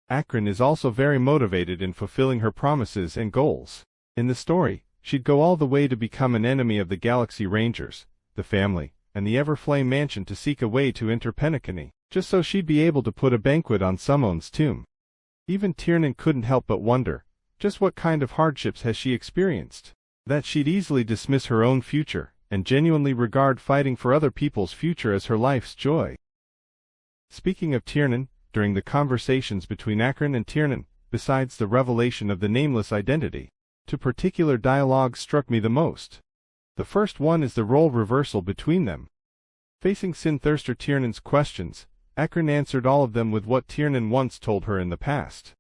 Acheron is also very motivated in fulfilling her promises and goals. In the story, she'd go all the way to become an enemy of the Galaxy Rangers, the family, and the Everflame Mansion to seek a way to enter penacony, just so she'd be able to put a banquet on Summon's tomb. Even Tiernan couldn't help but wonder, just what kind of hardships has she experienced, that she'd easily dismiss her own future, and genuinely regard fighting for other people's future as her life's joy. Speaking of Tiernan, during the conversations between Acheron and Tiernan, besides the revelation of the Nameless identity, two particular dialogues struck me the most. The first one is the role reversal between them. Facing Sin-Thirster Tiernan's questions, Acheron answered all of them with what Tiernan once told her in the past.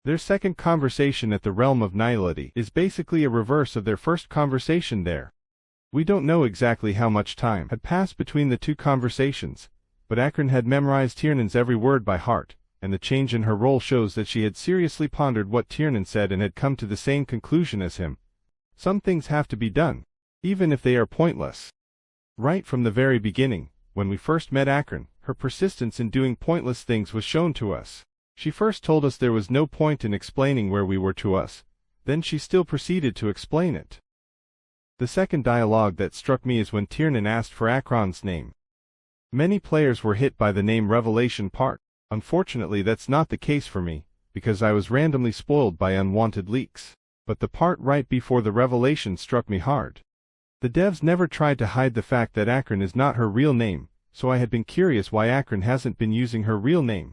Their second conversation at the realm of nihility is basically a reverse of their first conversation there. We don't know exactly how much time had passed between the two conversations, but Acheron had memorized Tiernan's every word by heart, and the change in her role shows that she had seriously pondered what Tiernan said and had come to the same conclusion as him. Some things have to be done, even if they are pointless. Right from the very beginning, when we first met Acheron, her persistence in doing pointless things was shown to us. She first told us there was no point in explaining where we were to us, then she still proceeded to explain it. The second dialogue that struck me is when Tiernan asked for Acheron's name. Many players were hit by the name revelation part. Unfortunately, that's not the case for me, because I was randomly spoiled by unwanted leaks. But the part right before the revelation struck me hard. The devs never tried to hide the fact that Acheron is not her real name, so I had been curious why Acheron hasn't been using her real name.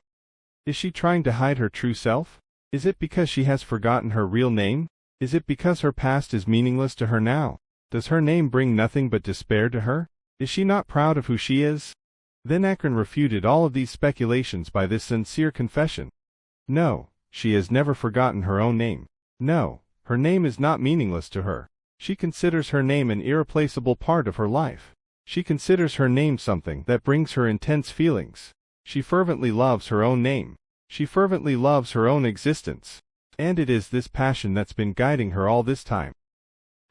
Is she trying to hide her true self? Is it because she has forgotten her real name? Is it because her past is meaningless to her now? Does her name bring nothing but despair to her? Is she not proud of who she is? Then Acheron refuted all of these speculations by this sincere confession. No, she has never forgotten her own name. No, her name is not meaningless to her. She considers her name an irreplaceable part of her life. She considers her name something that brings her intense feelings. She fervently loves her own name. She fervently loves her own existence. And it is this passion that's been guiding her all this time.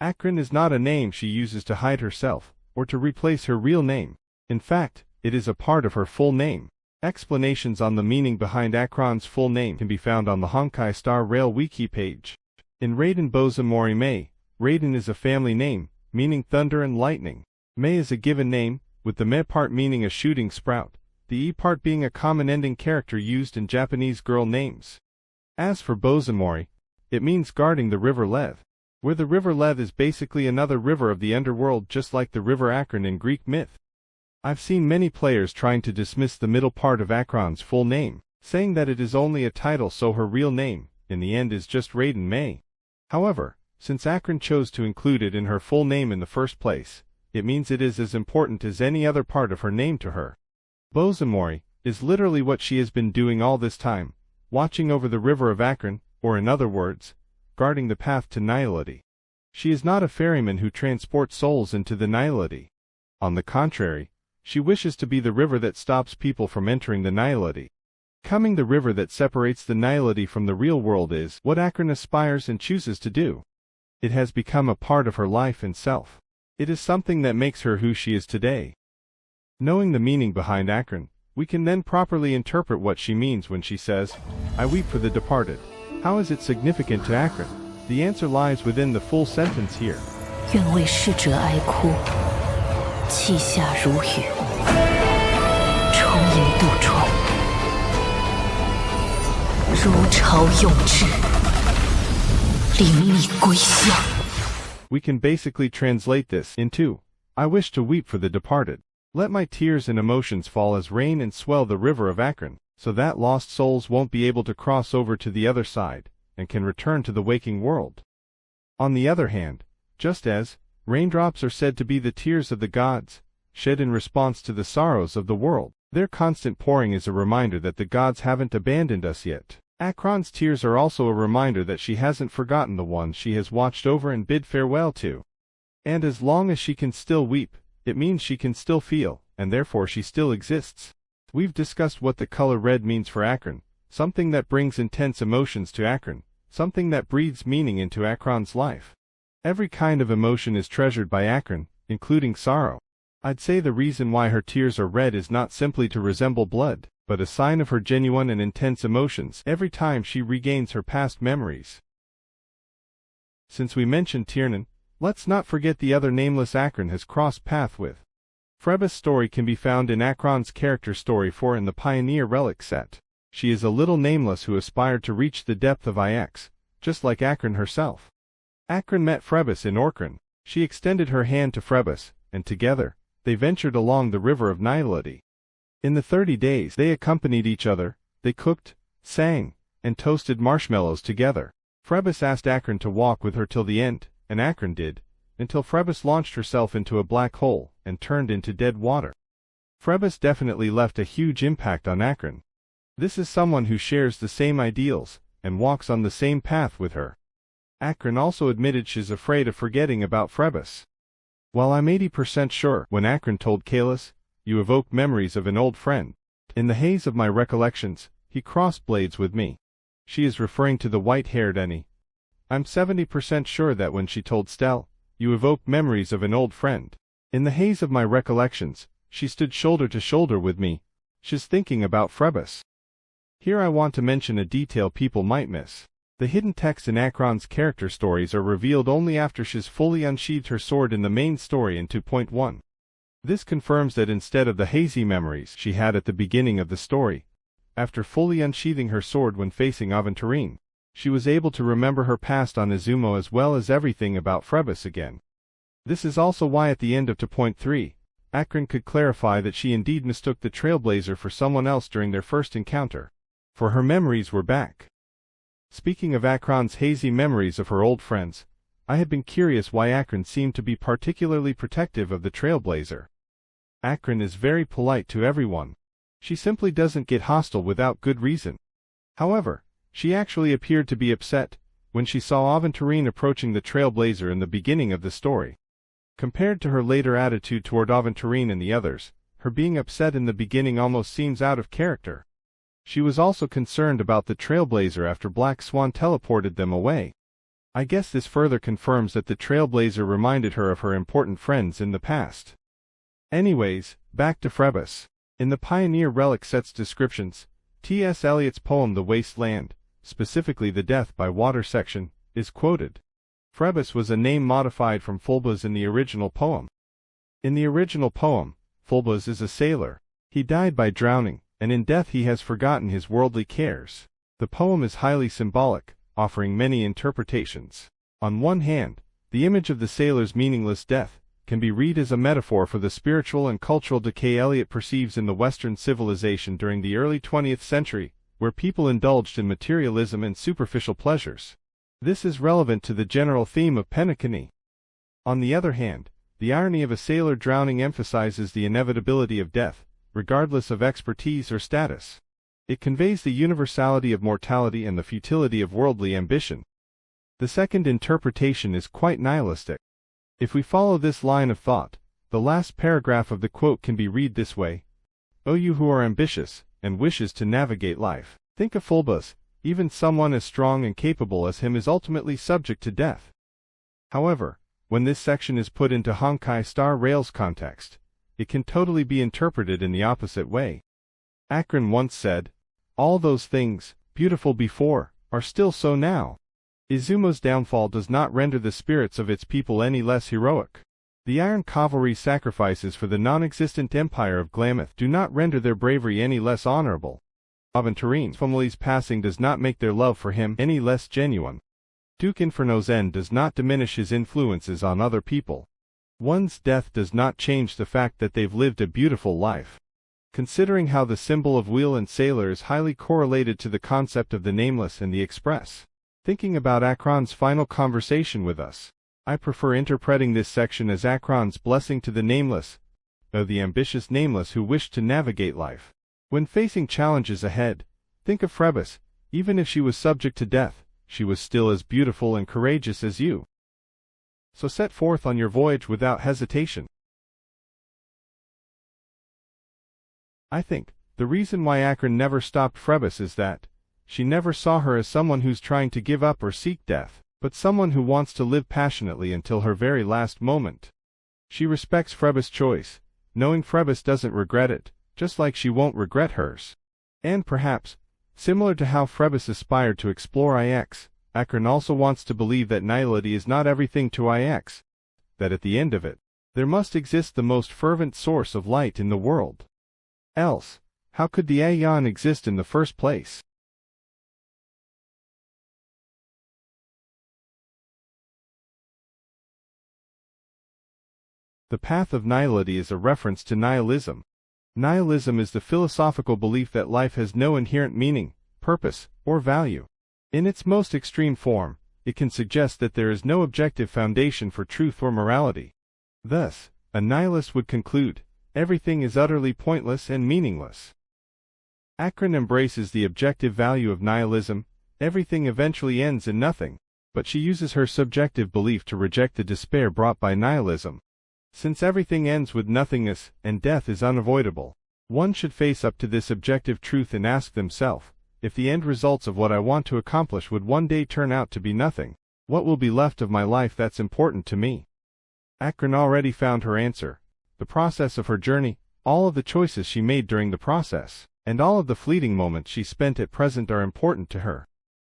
Acheron is not a name she uses to hide herself, or to replace her real name. In fact, it is a part of her full name. Explanations on the meaning behind Acheron's full name can be found on the Honkai Star Rail wiki page. In Raiden Bozumori Mei, Raiden is a family name, meaning thunder and lightning. Mei is a given name, with the Me part meaning a shooting sprout, the E part being a common ending character used in Japanese girl names. As for Bozumori, it means guarding the river Lev, where the river Lev is basically another river of the underworld just like the river Acheron in Greek myth. I've seen many players trying to dismiss the middle part of Acheron's full name, saying that it is only a title so her real name, in the end, is just Raiden Mei. However, since Acheron chose to include it in her full name in the first place, it means it is as important as any other part of her name to her. Bozumori is literally what she has been doing all this time, watching over the river of Acheron, or in other words, guarding the path to Nihility. She is not a ferryman who transports souls into the Nihility. On the contrary, she wishes to be the river that stops people from entering the Nihility. Becoming the river that separates the Nihility from the real world is what Acheron aspires and chooses to do. It has become a part of her life and self. It is something that makes her who she is today. Knowing the meaning behind Acheron, we can then properly interpret what she means when she says, "I weep for the departed." How is it significant to Acheron? The answer lies within the full sentence here. 愿为逝者哀哭，泣下如雨，重饮渡窗，如潮涌至，凌厉归乡. We can basically translate this into, I wish to weep for the departed. Let my tears and emotions fall as rain and swell the river of Acheron, so that lost souls won't be able to cross over to the other side, and can return to the waking world. On the other hand, just as raindrops are said to be the tears of the gods, shed in response to the sorrows of the world, their constant pouring is a reminder that the gods haven't abandoned us yet. Acheron's tears are also a reminder that she hasn't forgotten the ones she has watched over and bid farewell to. And as long as she can still weep, it means she can still feel, and therefore she still exists. We've discussed what the color red means for Acheron, something that brings intense emotions to Acheron, something that breathes meaning into Acheron's life. Every kind of emotion is treasured by Acheron, including sorrow. I'd say the reason why her tears are red is not simply to resemble blood, but a sign of her genuine and intense emotions every time she regains her past memories. Since we mentioned Tiernan, let's not forget the other nameless Acheron has crossed path with. Frebass' story can be found in Acheron's character story 4 in the Pioneer Relic set. She is a little nameless who aspired to reach the depth of IX, just like Acheron herself. Acheron met Frebass in Orkran. She extended her hand to Frebass, and together, they ventured along the river of Nihility. In the 30 days they accompanied each other, they cooked, sang, and toasted marshmallows together. Frebass asked Acheron to walk with her till the end, and Acheron did, until Frebass launched herself into a black hole and turned into dead water. Frebass definitely left a huge impact on Acheron. This is someone who shares the same ideals, and walks on the same path with her. Acheron also admitted she's afraid of forgetting about Frebass. While I'm 80% sure when Acheron told Kalis, "You evoke memories of an old friend. In the haze of my recollections, he crossed blades with me." She is referring to the white-haired Annie. I'm 70% sure that when she told Stel, "You evoke memories of an old friend. In the haze of my recollections, she stood shoulder to shoulder with me." She's thinking about Frebass. Here I want to mention a detail people might miss. The hidden text in Acheron's character stories are revealed only after she's fully unsheathed her sword in the main story in 2.1. This confirms that instead of the hazy memories she had at the beginning of the story, after fully unsheathing her sword when facing Aventurine, she was able to remember her past on Izumo as well as everything about Frebass again. This is also why at the end of 2.3, Acheron could clarify that she indeed mistook the Trailblazer for someone else during their first encounter, for her memories were back. Speaking of Acheron's hazy memories of her old friends, I had been curious why Acheron seemed to be particularly protective of the Trailblazer. Acheron is very polite to everyone. She simply doesn't get hostile without good reason. However, she actually appeared to be upset when she saw Aventurine approaching the Trailblazer in the beginning of the story. Compared to her later attitude toward Aventurine and the others, her being upset in the beginning almost seems out of character. She was also concerned about the Trailblazer after Black Swan teleported them away. I guess this further confirms that the Trailblazer reminded her of her important friends in the past. Anyways, back to Frebass. In the Pioneer Relic set's descriptions, T.S. Eliot's poem The Waste Land, specifically the Death by Water section, is quoted. Frebass was a name modified from Fulbuz in the original poem. In the original poem, Fulbuz is a sailor. He died by drowning, and in death he has forgotten his worldly cares. The poem is highly symbolic, offering many interpretations. On one hand, the image of the sailor's meaningless death can be read as a metaphor for the spiritual and cultural decay Eliot perceives in the Western civilization during the early 20th century, where people indulged in materialism and superficial pleasures. This is relevant to the general theme of penacony. On the other hand, the irony of a sailor drowning emphasizes the inevitability of death, regardless of expertise or status. It conveys the universality of mortality and the futility of worldly ambition. The second interpretation is quite nihilistic. If we follow this line of thought, the last paragraph of the quote can be read this way: "O you who are ambitious, and wishes to navigate life, think of Fulbuz, even someone as strong and capable as him is ultimately subject to death." However, when this section is put into Honkai Star Rail's context, it can totally be interpreted in the opposite way. Acheron once said, "All those things, beautiful before, are still so now." Izumo's downfall does not render the spirits of its people any less heroic. The Iron Cavalry's sacrifices for the non-existent empire of Glamoth do not render their bravery any less honorable. Aventurine's family's passing does not make their love for him any less genuine. Duke Inferno's end does not diminish his influences on other people. One's death does not change the fact that they've lived a beautiful life. Considering how the symbol of wheel and sailor is highly correlated to the concept of the Nameless and the Express, thinking about Acheron's final conversation with us, I prefer interpreting this section as Acheron's blessing to the Nameless, or the ambitious Nameless who wished to navigate life. When facing challenges ahead, think of Frebass. Even if she was subject to death, she was still as beautiful and courageous as you. So set forth on your voyage without hesitation. I think the reason why Acheron never stopped Frebass is that she never saw her as someone who's trying to give up or seek death, but someone who wants to live passionately until her very last moment. She respects Frebass' choice, knowing Frebass doesn't regret it, just like she won't regret hers. And perhaps, similar to how Frebass aspired to explore IX, Acheron also wants to believe that Nihility is not everything to IX, that at the end of it, there must exist the most fervent source of light in the world. Else, how could the Aeon exist in the first place? The path of Nihility is a reference to nihilism. Nihilism is the philosophical belief that life has no inherent meaning, purpose, or value. In its most extreme form, it can suggest that there is no objective foundation for truth or morality. Thus, a nihilist would conclude, everything is utterly pointless and meaningless. Acheron embraces the objective value of nihilism, everything eventually ends in nothing, but she uses her subjective belief to reject the despair brought by nihilism. Since everything ends with nothingness, and death is unavoidable, one should face up to this objective truth and ask themselves, if the end results of what I want to accomplish would one day turn out to be nothing, what will be left of my life that's important to me? Acheron already found her answer. The process of her journey, all of the choices she made during the process, and all of the fleeting moments she spent at present are important to her.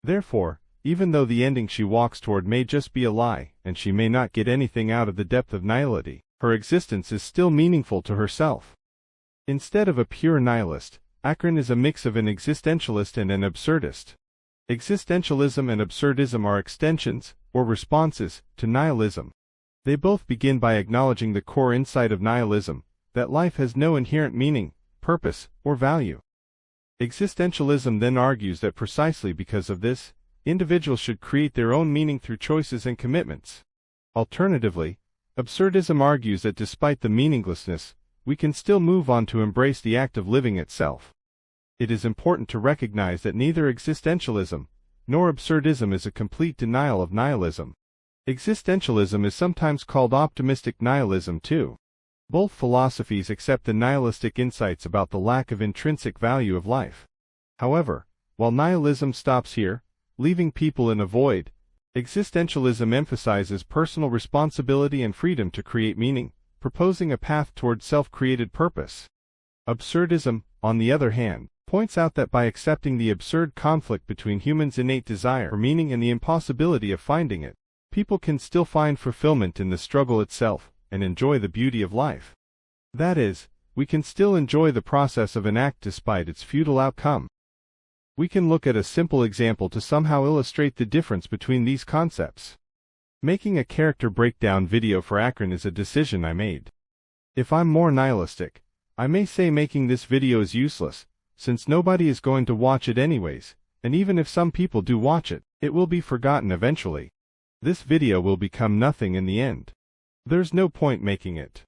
Therefore, even though the ending she walks toward may just be a lie, and she may not get anything out of the depth of nihility, her existence is still meaningful to herself. Instead of a pure nihilist, Acheron is a mix of an existentialist and an absurdist. Existentialism and absurdism are extensions, or responses, to nihilism. They both begin by acknowledging the core insight of nihilism, that life has no inherent meaning, purpose, or value. Existentialism then argues that precisely because of this, individuals should create their own meaning through choices and commitments. Alternatively, absurdism argues that despite the meaninglessness, we can still move on to embrace the act of living itself. It is important to recognize that neither existentialism nor absurdism is a complete denial of nihilism. Existentialism is sometimes called optimistic nihilism too. Both philosophies accept the nihilistic insights about the lack of intrinsic value of life. However, while nihilism stops here, leaving people in a void, existentialism emphasizes personal responsibility and freedom to create meaning, proposing a path toward self-created purpose. Absurdism, on the other hand, points out that by accepting the absurd conflict between humans' innate desire for meaning and the impossibility of finding it, people can still find fulfillment in the struggle itself and enjoy the beauty of life. That is, we can still enjoy the process of an act despite its futile outcome. We can look at a simple example to somehow illustrate the difference between these concepts. Making a character breakdown video for Acheron is a decision I made. If I'm more nihilistic, I may say making this video is useless, since nobody is going to watch it anyways, and even if some people do watch it, it will be forgotten eventually. This video will become nothing in the end. There's no point making it.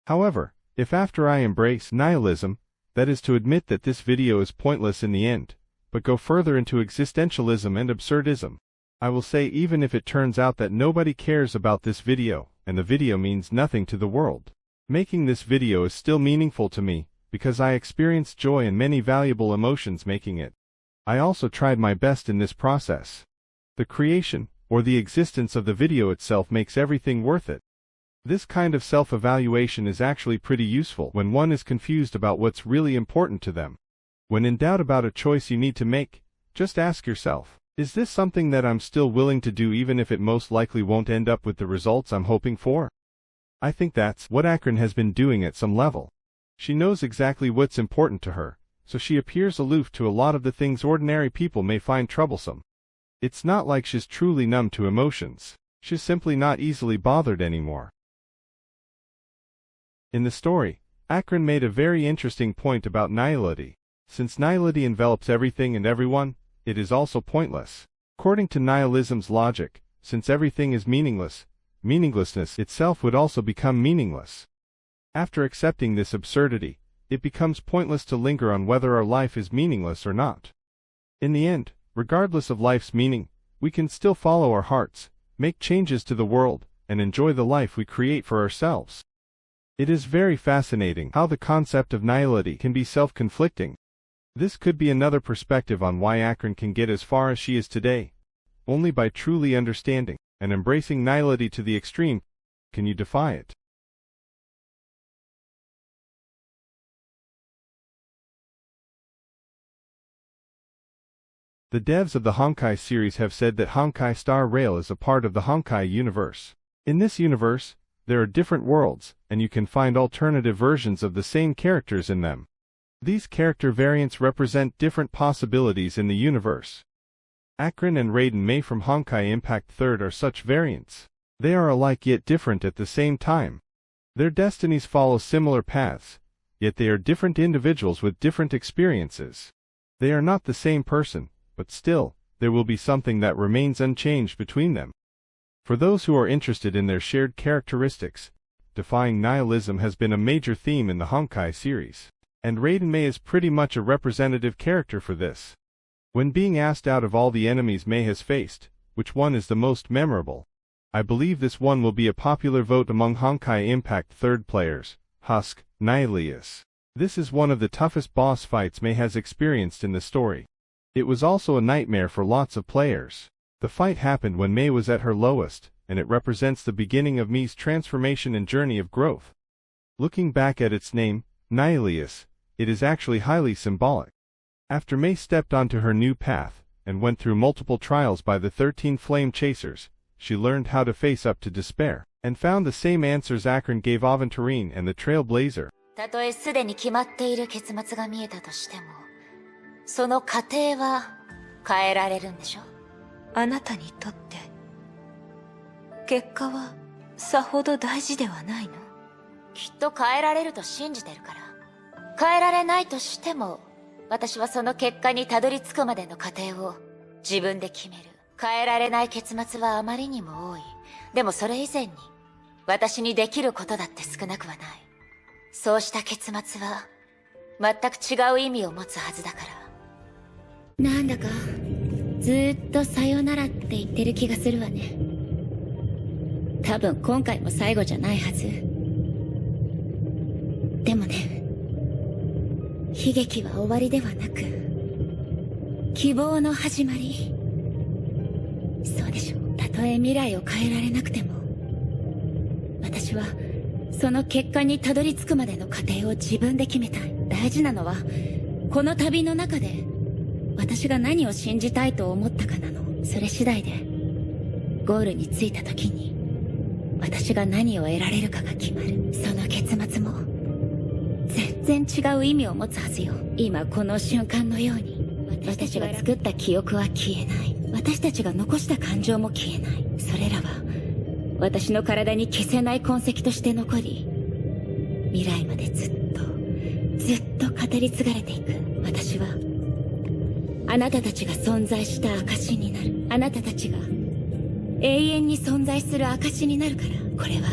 However, if after I embrace nihilism, that is to admit that this video is pointless in the end, but go further into existentialism and absurdism, I will say even if it turns out that nobody cares about this video, and the video means nothing to the world, making this video is still meaningful to me, because I experienced joy and many valuable emotions making it. I also tried my best in this process. The creation, or the existence of the video itself makes everything worth it. This kind of self-evaluation is actually pretty useful when one is confused about what's really important to them. When in doubt about a choice you need to make, just ask yourself, is this something that I'm still willing to do even if it most likely won't end up with the results I'm hoping for? I think that's what Acheron has been doing at some level. She knows exactly what's important to her, so she appears aloof to a lot of the things ordinary people may find troublesome. It's not like she's truly numb to emotions, she's simply not easily bothered anymore. In the story, Acheron made a very interesting point about nihility. Since nihility envelops everything and everyone, it is also pointless. According to nihilism's logic, since everything is meaningless, meaninglessness itself would also become meaningless. After accepting this absurdity, it becomes pointless to linger on whether our life is meaningless or not. In the end, regardless of life's meaning, we can still follow our hearts, make changes to the world, and enjoy the life we create for ourselves. It is very fascinating how the concept of nihility can be self-conflicting. This could be another perspective on why Acheron can get as far as she is today. Only by truly understanding and embracing nihility to the extreme can you defy it. The devs of the Honkai series have said that Honkai Star Rail is a part of the Honkai universe. In this universe, there are different worlds, and you can find alternative versions of the same characters in them. These character variants represent different possibilities in the universe. Acheron and Raiden May from Honkai Impact 3 are such variants. They are alike yet different at the same time. Their destinies follow similar paths, yet they are different individuals with different experiences. They are not the same person, but still, there will be something that remains unchanged between them. For those who are interested in their shared characteristics, defying nihilism has been a major theme in the Honkai series, and Raiden May is pretty much a representative character for this. When being asked out of all the enemies May has faced, which one is the most memorable, I believe this one will be a popular vote among Honkai Impact 3 players, Husk, Nihilus. This is one of the toughest boss fights May has experienced in the story. It was also a nightmare for lots of players. The fight happened when May was at her lowest, and it represents the beginning of May's transformation and journey of growth. Looking back at its name, Nihilus, it is actually highly symbolic. After May stepped onto her new path, and went through multiple trials by the 13 flame chasers, she learned how to face up to despair, and found the same answers Acheron gave Aventurine and the Trailblazer. たとえすでに決まっている結末が見えたとしても、その過程は変えられるんでしょ？あなたにとって結果はさほど大事ではないの？きっと変えられると信じてるから。変えられないとしても、私はその結果にたどり着くまでの過程を自分で決める。変えられない結末はあまりにも多い。でもそれ以前に私にできることだって少なくはない。そうした結末は全く違う意味を持つはずだから。なんだかずーっとさよならって言ってる気がするわね。多分今回も最後じゃないはず。でもね、悲劇は終わりではなく希望の始まり。そうでしょう。たとえ未来を変えられなくても、私はその結果にたどり着くまでの過程を自分で決めたい。大事なのはこの旅の中で私が何を信じたいと思ったかなの。それ次第でゴールに着いた時に私が何を得られるかが決まる。その結末も全然違う意味を持つはずよ。今この瞬間のように私たちが作った記憶は消えない。私たちが残した感情も消えない。それらは私の体に消せない痕跡として残り、未来までずっと語り継がれていく。私はあなたたちが存在した証になる。あなたたちが永遠に存在する証になるから。これは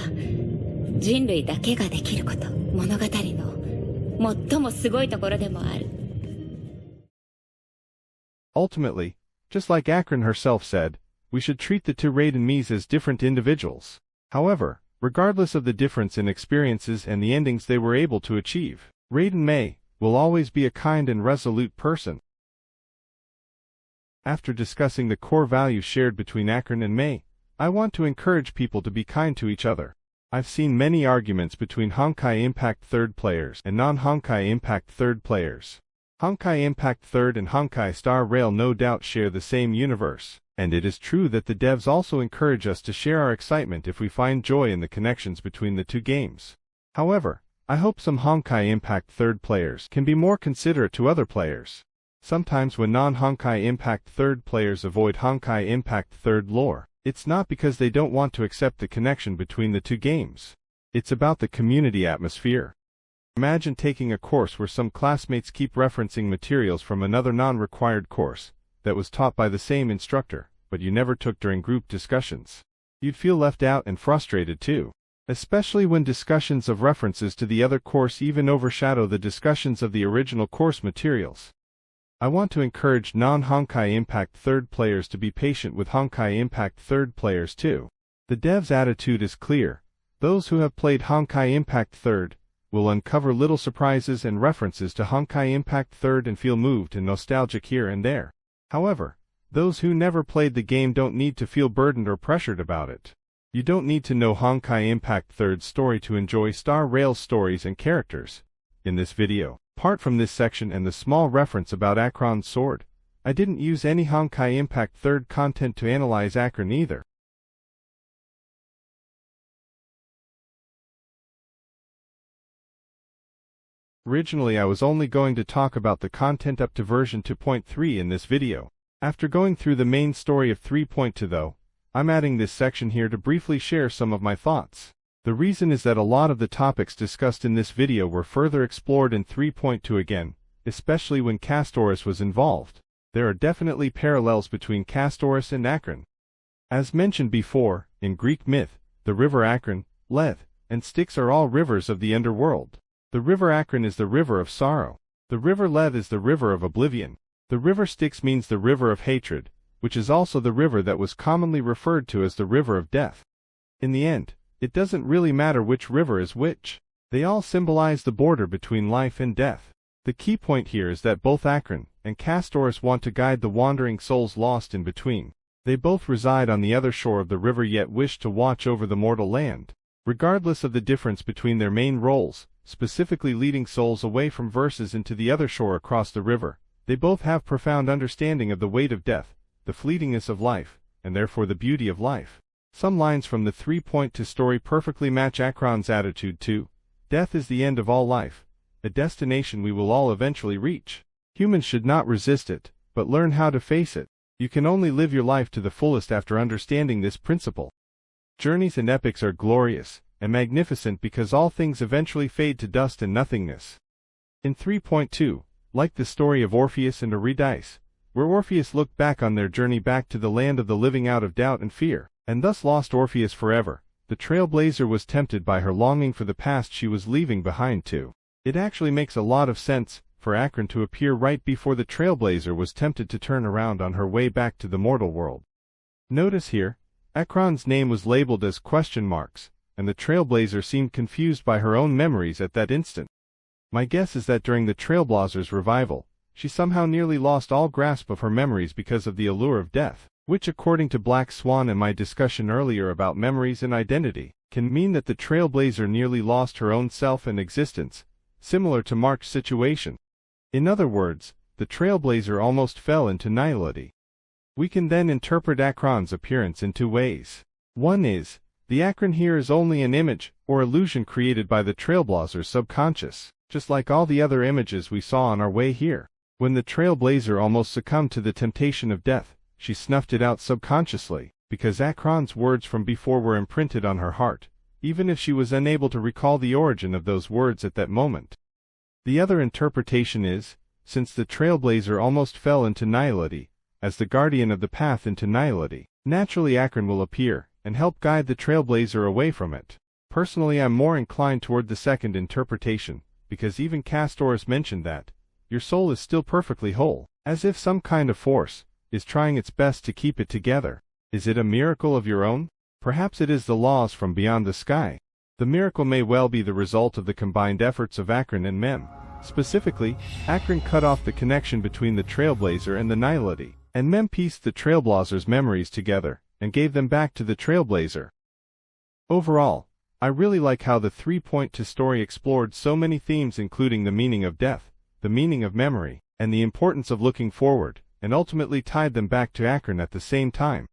人類だけができること。物語の最もすごいところでもある。Ultimately, just like Acheron herself said, we should treat the two Raiden Mies as different individuals. However, regardless of the difference in experiences and the endings they were able to achieve, Raiden Mei will always be a kind and resolute person. After discussing the core values shared between Acheron and Mei, I want to encourage people to be kind to each other. I've seen many arguments between Honkai Impact 3rd players and non-Honkai Impact 3rd players. Honkai Impact 3rd and Honkai Star Rail no doubt share the same universe, and it is true that the devs also encourage us to share our excitement if we find joy in the connections between the two games. However, I hope some Honkai Impact 3rd players can be more considerate to other players. Sometimes when non-Honkai Impact 3rd players avoid Honkai Impact 3rd lore, it's not because they don't want to accept the connection between the two games. It's about the community atmosphere. Imagine taking a course where some classmates keep referencing materials from another non-required course that was taught by the same instructor, but you never took during group discussions. You'd feel left out and frustrated too, especially when discussions of references to the other course even overshadow the discussions of the original course materials. I want to encourage non-Honkai Impact 3rd players to be patient with Honkai Impact 3rd players too. The dev's attitude is clear. Those who have played Honkai Impact 3rd will uncover little surprises and references to Honkai Impact 3rd and feel moved and nostalgic here and there. However, those who never played the game don't need to feel burdened or pressured about it. You don't need to know Honkai Impact 3rd's story to enjoy Star Rail's stories and characters. In this video, apart from this section and the small reference about Acheron's sword, I didn't use any Honkai Impact 3rd content to analyze Acheron either. Originally I was only going to talk about the content up to version 2.3 in this video. After going through the main story of 3.2 though, I'm adding this section here to briefly share some of my thoughts. The reason is that a lot of the topics discussed in this video were further explored in 3.2 again, especially when Castorice was involved. There are definitely parallels between Castorice and Acheron. As mentioned before, in Greek myth, the river Acheron, Lethe, and Styx are all rivers of the underworld. The river Acheron is the river of sorrow. The river Lethe is the river of oblivion. The river Styx means the river of hatred, which is also the river that was commonly referred to as the river of death. In the end, it doesn't really matter which river is which. They all symbolize the border between life and death. The key point here is that both Acheron and Castorice want to guide the wandering souls lost in between. They both reside on the other shore of the river yet wish to watch over the mortal land. Regardless of the difference between their main roles, specifically leading souls away from verses into the other shore across the river, they both have profound understanding of the weight of death, the fleetingness of life, and therefore the beauty of life. Some lines from the 3.2 story perfectly match Acheron's attitude too. Death is the end of all life, a destination we will all eventually reach. Humans should not resist it, but learn how to face it. You can only live your life to the fullest after understanding this principle. Journeys and epics are glorious and magnificent because all things eventually fade to dust and nothingness. In 3.2, like the story of Orpheus and Eurydice, where Orpheus looked back on their journey back to the land of the living out of doubt and fear, and thus lost Orpheus forever, The trailblazer was tempted by her longing for the past she was leaving behind too. It actually makes a lot of sense for Acheron to appear right before the trailblazer was tempted to turn around on her way back to the mortal world. Notice here, Acheron's name was labeled as question marks, and the trailblazer seemed confused by her own memories at that instant. My guess is that during the trailblazer's revival, she somehow nearly lost all grasp of her memories because of the allure of death, which according to Black Swan and my discussion earlier about memories and identity, can mean that the trailblazer nearly lost her own self and existence, similar to Mark's situation. In other words, the trailblazer almost fell into Nihility. We can then interpret Acheron's appearance in two ways. One is, the Acheron here is only an image or illusion created by the trailblazer's subconscious, just like all the other images we saw on our way here. When the trailblazer almost succumbed to the temptation of death, she snuffed it out subconsciously, because Acheron's words from before were imprinted on her heart, even if she was unable to recall the origin of those words at that moment. The other interpretation is, since the trailblazer almost fell into Nihility, as the guardian of the path into Nihility, naturally Acheron will appear and help guide the trailblazer away from it. Personally, I'm more inclined toward the second interpretation, because even Castorice mentioned that your soul is still perfectly whole, as if some kind of force is trying its best to keep it together. Is it a miracle of your own? Perhaps it is the laws from beyond the sky. The miracle may well be the result of the combined efforts of Acheron and Mem. Specifically, Acheron cut off the connection between the trailblazer and the Nihility, and Mem pieced the trailblazer's memories together and gave them back to the trailblazer. Overall, I really like how the 3-point story explored so many themes, including the meaning of death, the meaning of memory, and the importance of looking forward, and ultimately tied them back to Acheron at the same time.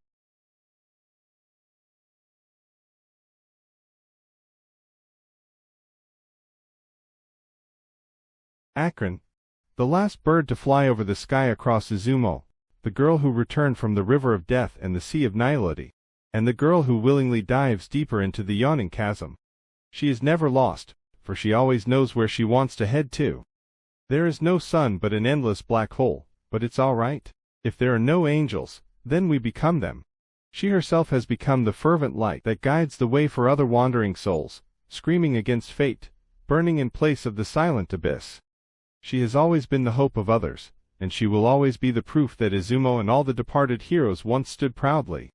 Acheron, the last bird to fly over the sky across Izumo, the girl who returned from the river of death and the sea of Nihility, and the girl who willingly dives deeper into the yawning chasm. She is never lost, for she always knows where she wants to head to. There is no sun but an endless black hole, but it's all right. If there are no angels, then we become them. She herself has become the fervent light that guides the way for other wandering souls, screaming against fate, burning in place of the silent abyss. She has always been the hope of others, and she will always be the proof that Izumo and all the departed heroes once stood proudly.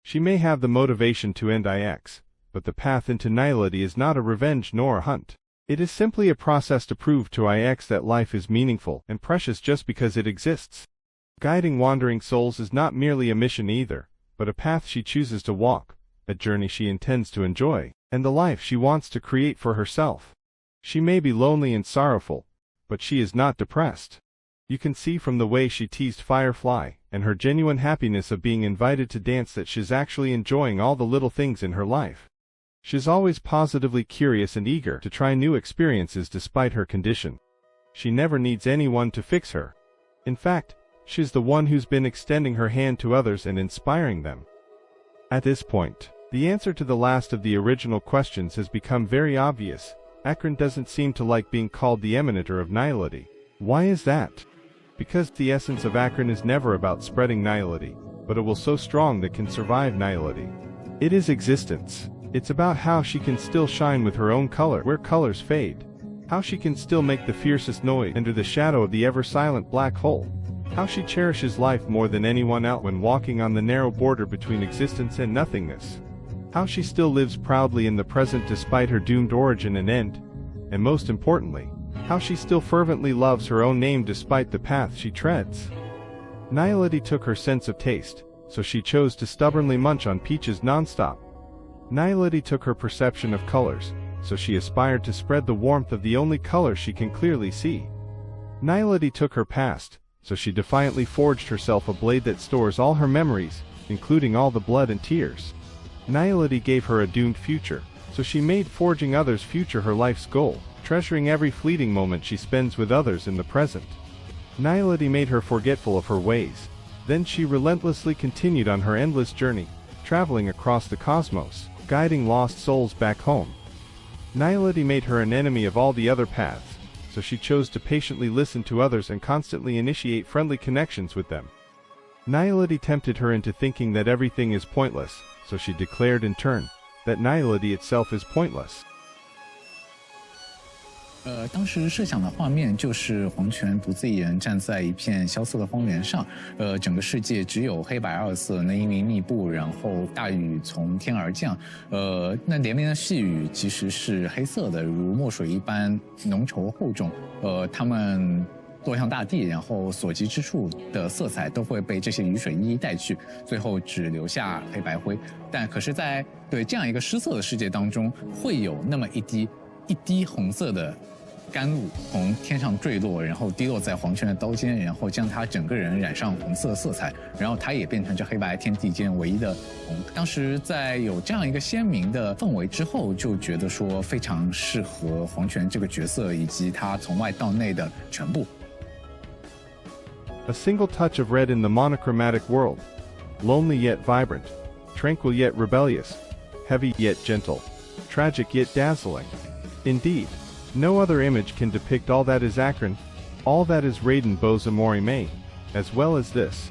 She may have the motivation to end IX, but the path into Nihility is not a revenge nor a hunt. It is simply a process to prove to IX that life is meaningful and precious just because it exists. Guiding wandering souls is not merely a mission either, but a path she chooses to walk, a journey she intends to enjoy, and the life she wants to create for herself. She may be lonely and sorrowful, but she is not depressed. You can see from the way she teased Firefly and her genuine happiness of being invited to dance that she's actually enjoying all the little things in her life. She's always positively curious and eager to try new experiences despite her condition. She never needs anyone to fix her. In fact, she's the one who's been extending her hand to others and inspiring them. At this point, the answer to the last of the original questions has become very obvious. Acheron doesn't seem to like being called the emanator of Nihility. Why is that? Because the essence of Acheron is never about spreading Nihility, but a will so strong that can survive Nihility. It is existence. It's about how she can still shine with her own color where colors fade. How she can still make the fiercest noise under the shadow of the ever-silent black hole. How she cherishes life more than anyone else when walking on the narrow border between existence and nothingness. How she still lives proudly in the present despite her doomed origin and end. And most importantly, how she still fervently loves her own name despite the path she treads. Nihility took her sense of taste, so she chose to stubbornly munch on peaches nonstop. Nihility took her perception of colors, so she aspired to spread the warmth of the only color she can clearly see. Nihility took her past, so she defiantly forged herself a blade that stores all her memories, including all the blood and tears. Nihility gave her a doomed future, so she made forging others' future her life's goal, treasuring every fleeting moment she spends with others in the present. Nihility made her forgetful of her ways. Then she relentlessly continued on her endless journey, traveling across the cosmos, guiding lost souls back home. Nihility made her an enemy of all the other paths, so she chose to patiently listen to others and constantly initiate friendly connections with them. Nihility tempted her into thinking that everything is pointless, so she declared in turn, that Nihility itself is pointless. 当时设想的画面就是黄泉独自一人站在一片萧瑟的荒原上，整个世界只有黑白二色，那阴云密布，然后大雨从天而降，那连绵的细雨其实是黑色的，如墨水一般浓稠厚重，它们落向大地，然后所及之处的色彩都会被这些雨水一一带去，最后只留下黑白灰。但可是在这样一个失色的世界当中，会有那么一滴红色的甘露从天上坠落，然后滴落在黄泉的刀尖，然后将他整个人染上红色色彩，然后他也变成这黑白天地间唯一的红。当时在有这样一个鲜明的氛围之后，就觉得说非常适合黄泉这个角色以及他从外到内的全部。A single touch of red in the monochromatic world, lonely yet vibrant, tranquil yet rebellious, heavy yet gentle, tragic yet dazzling. Indeed, no other image can depict all that is Acheron, all that is Raiden Bozamori May, as well as this.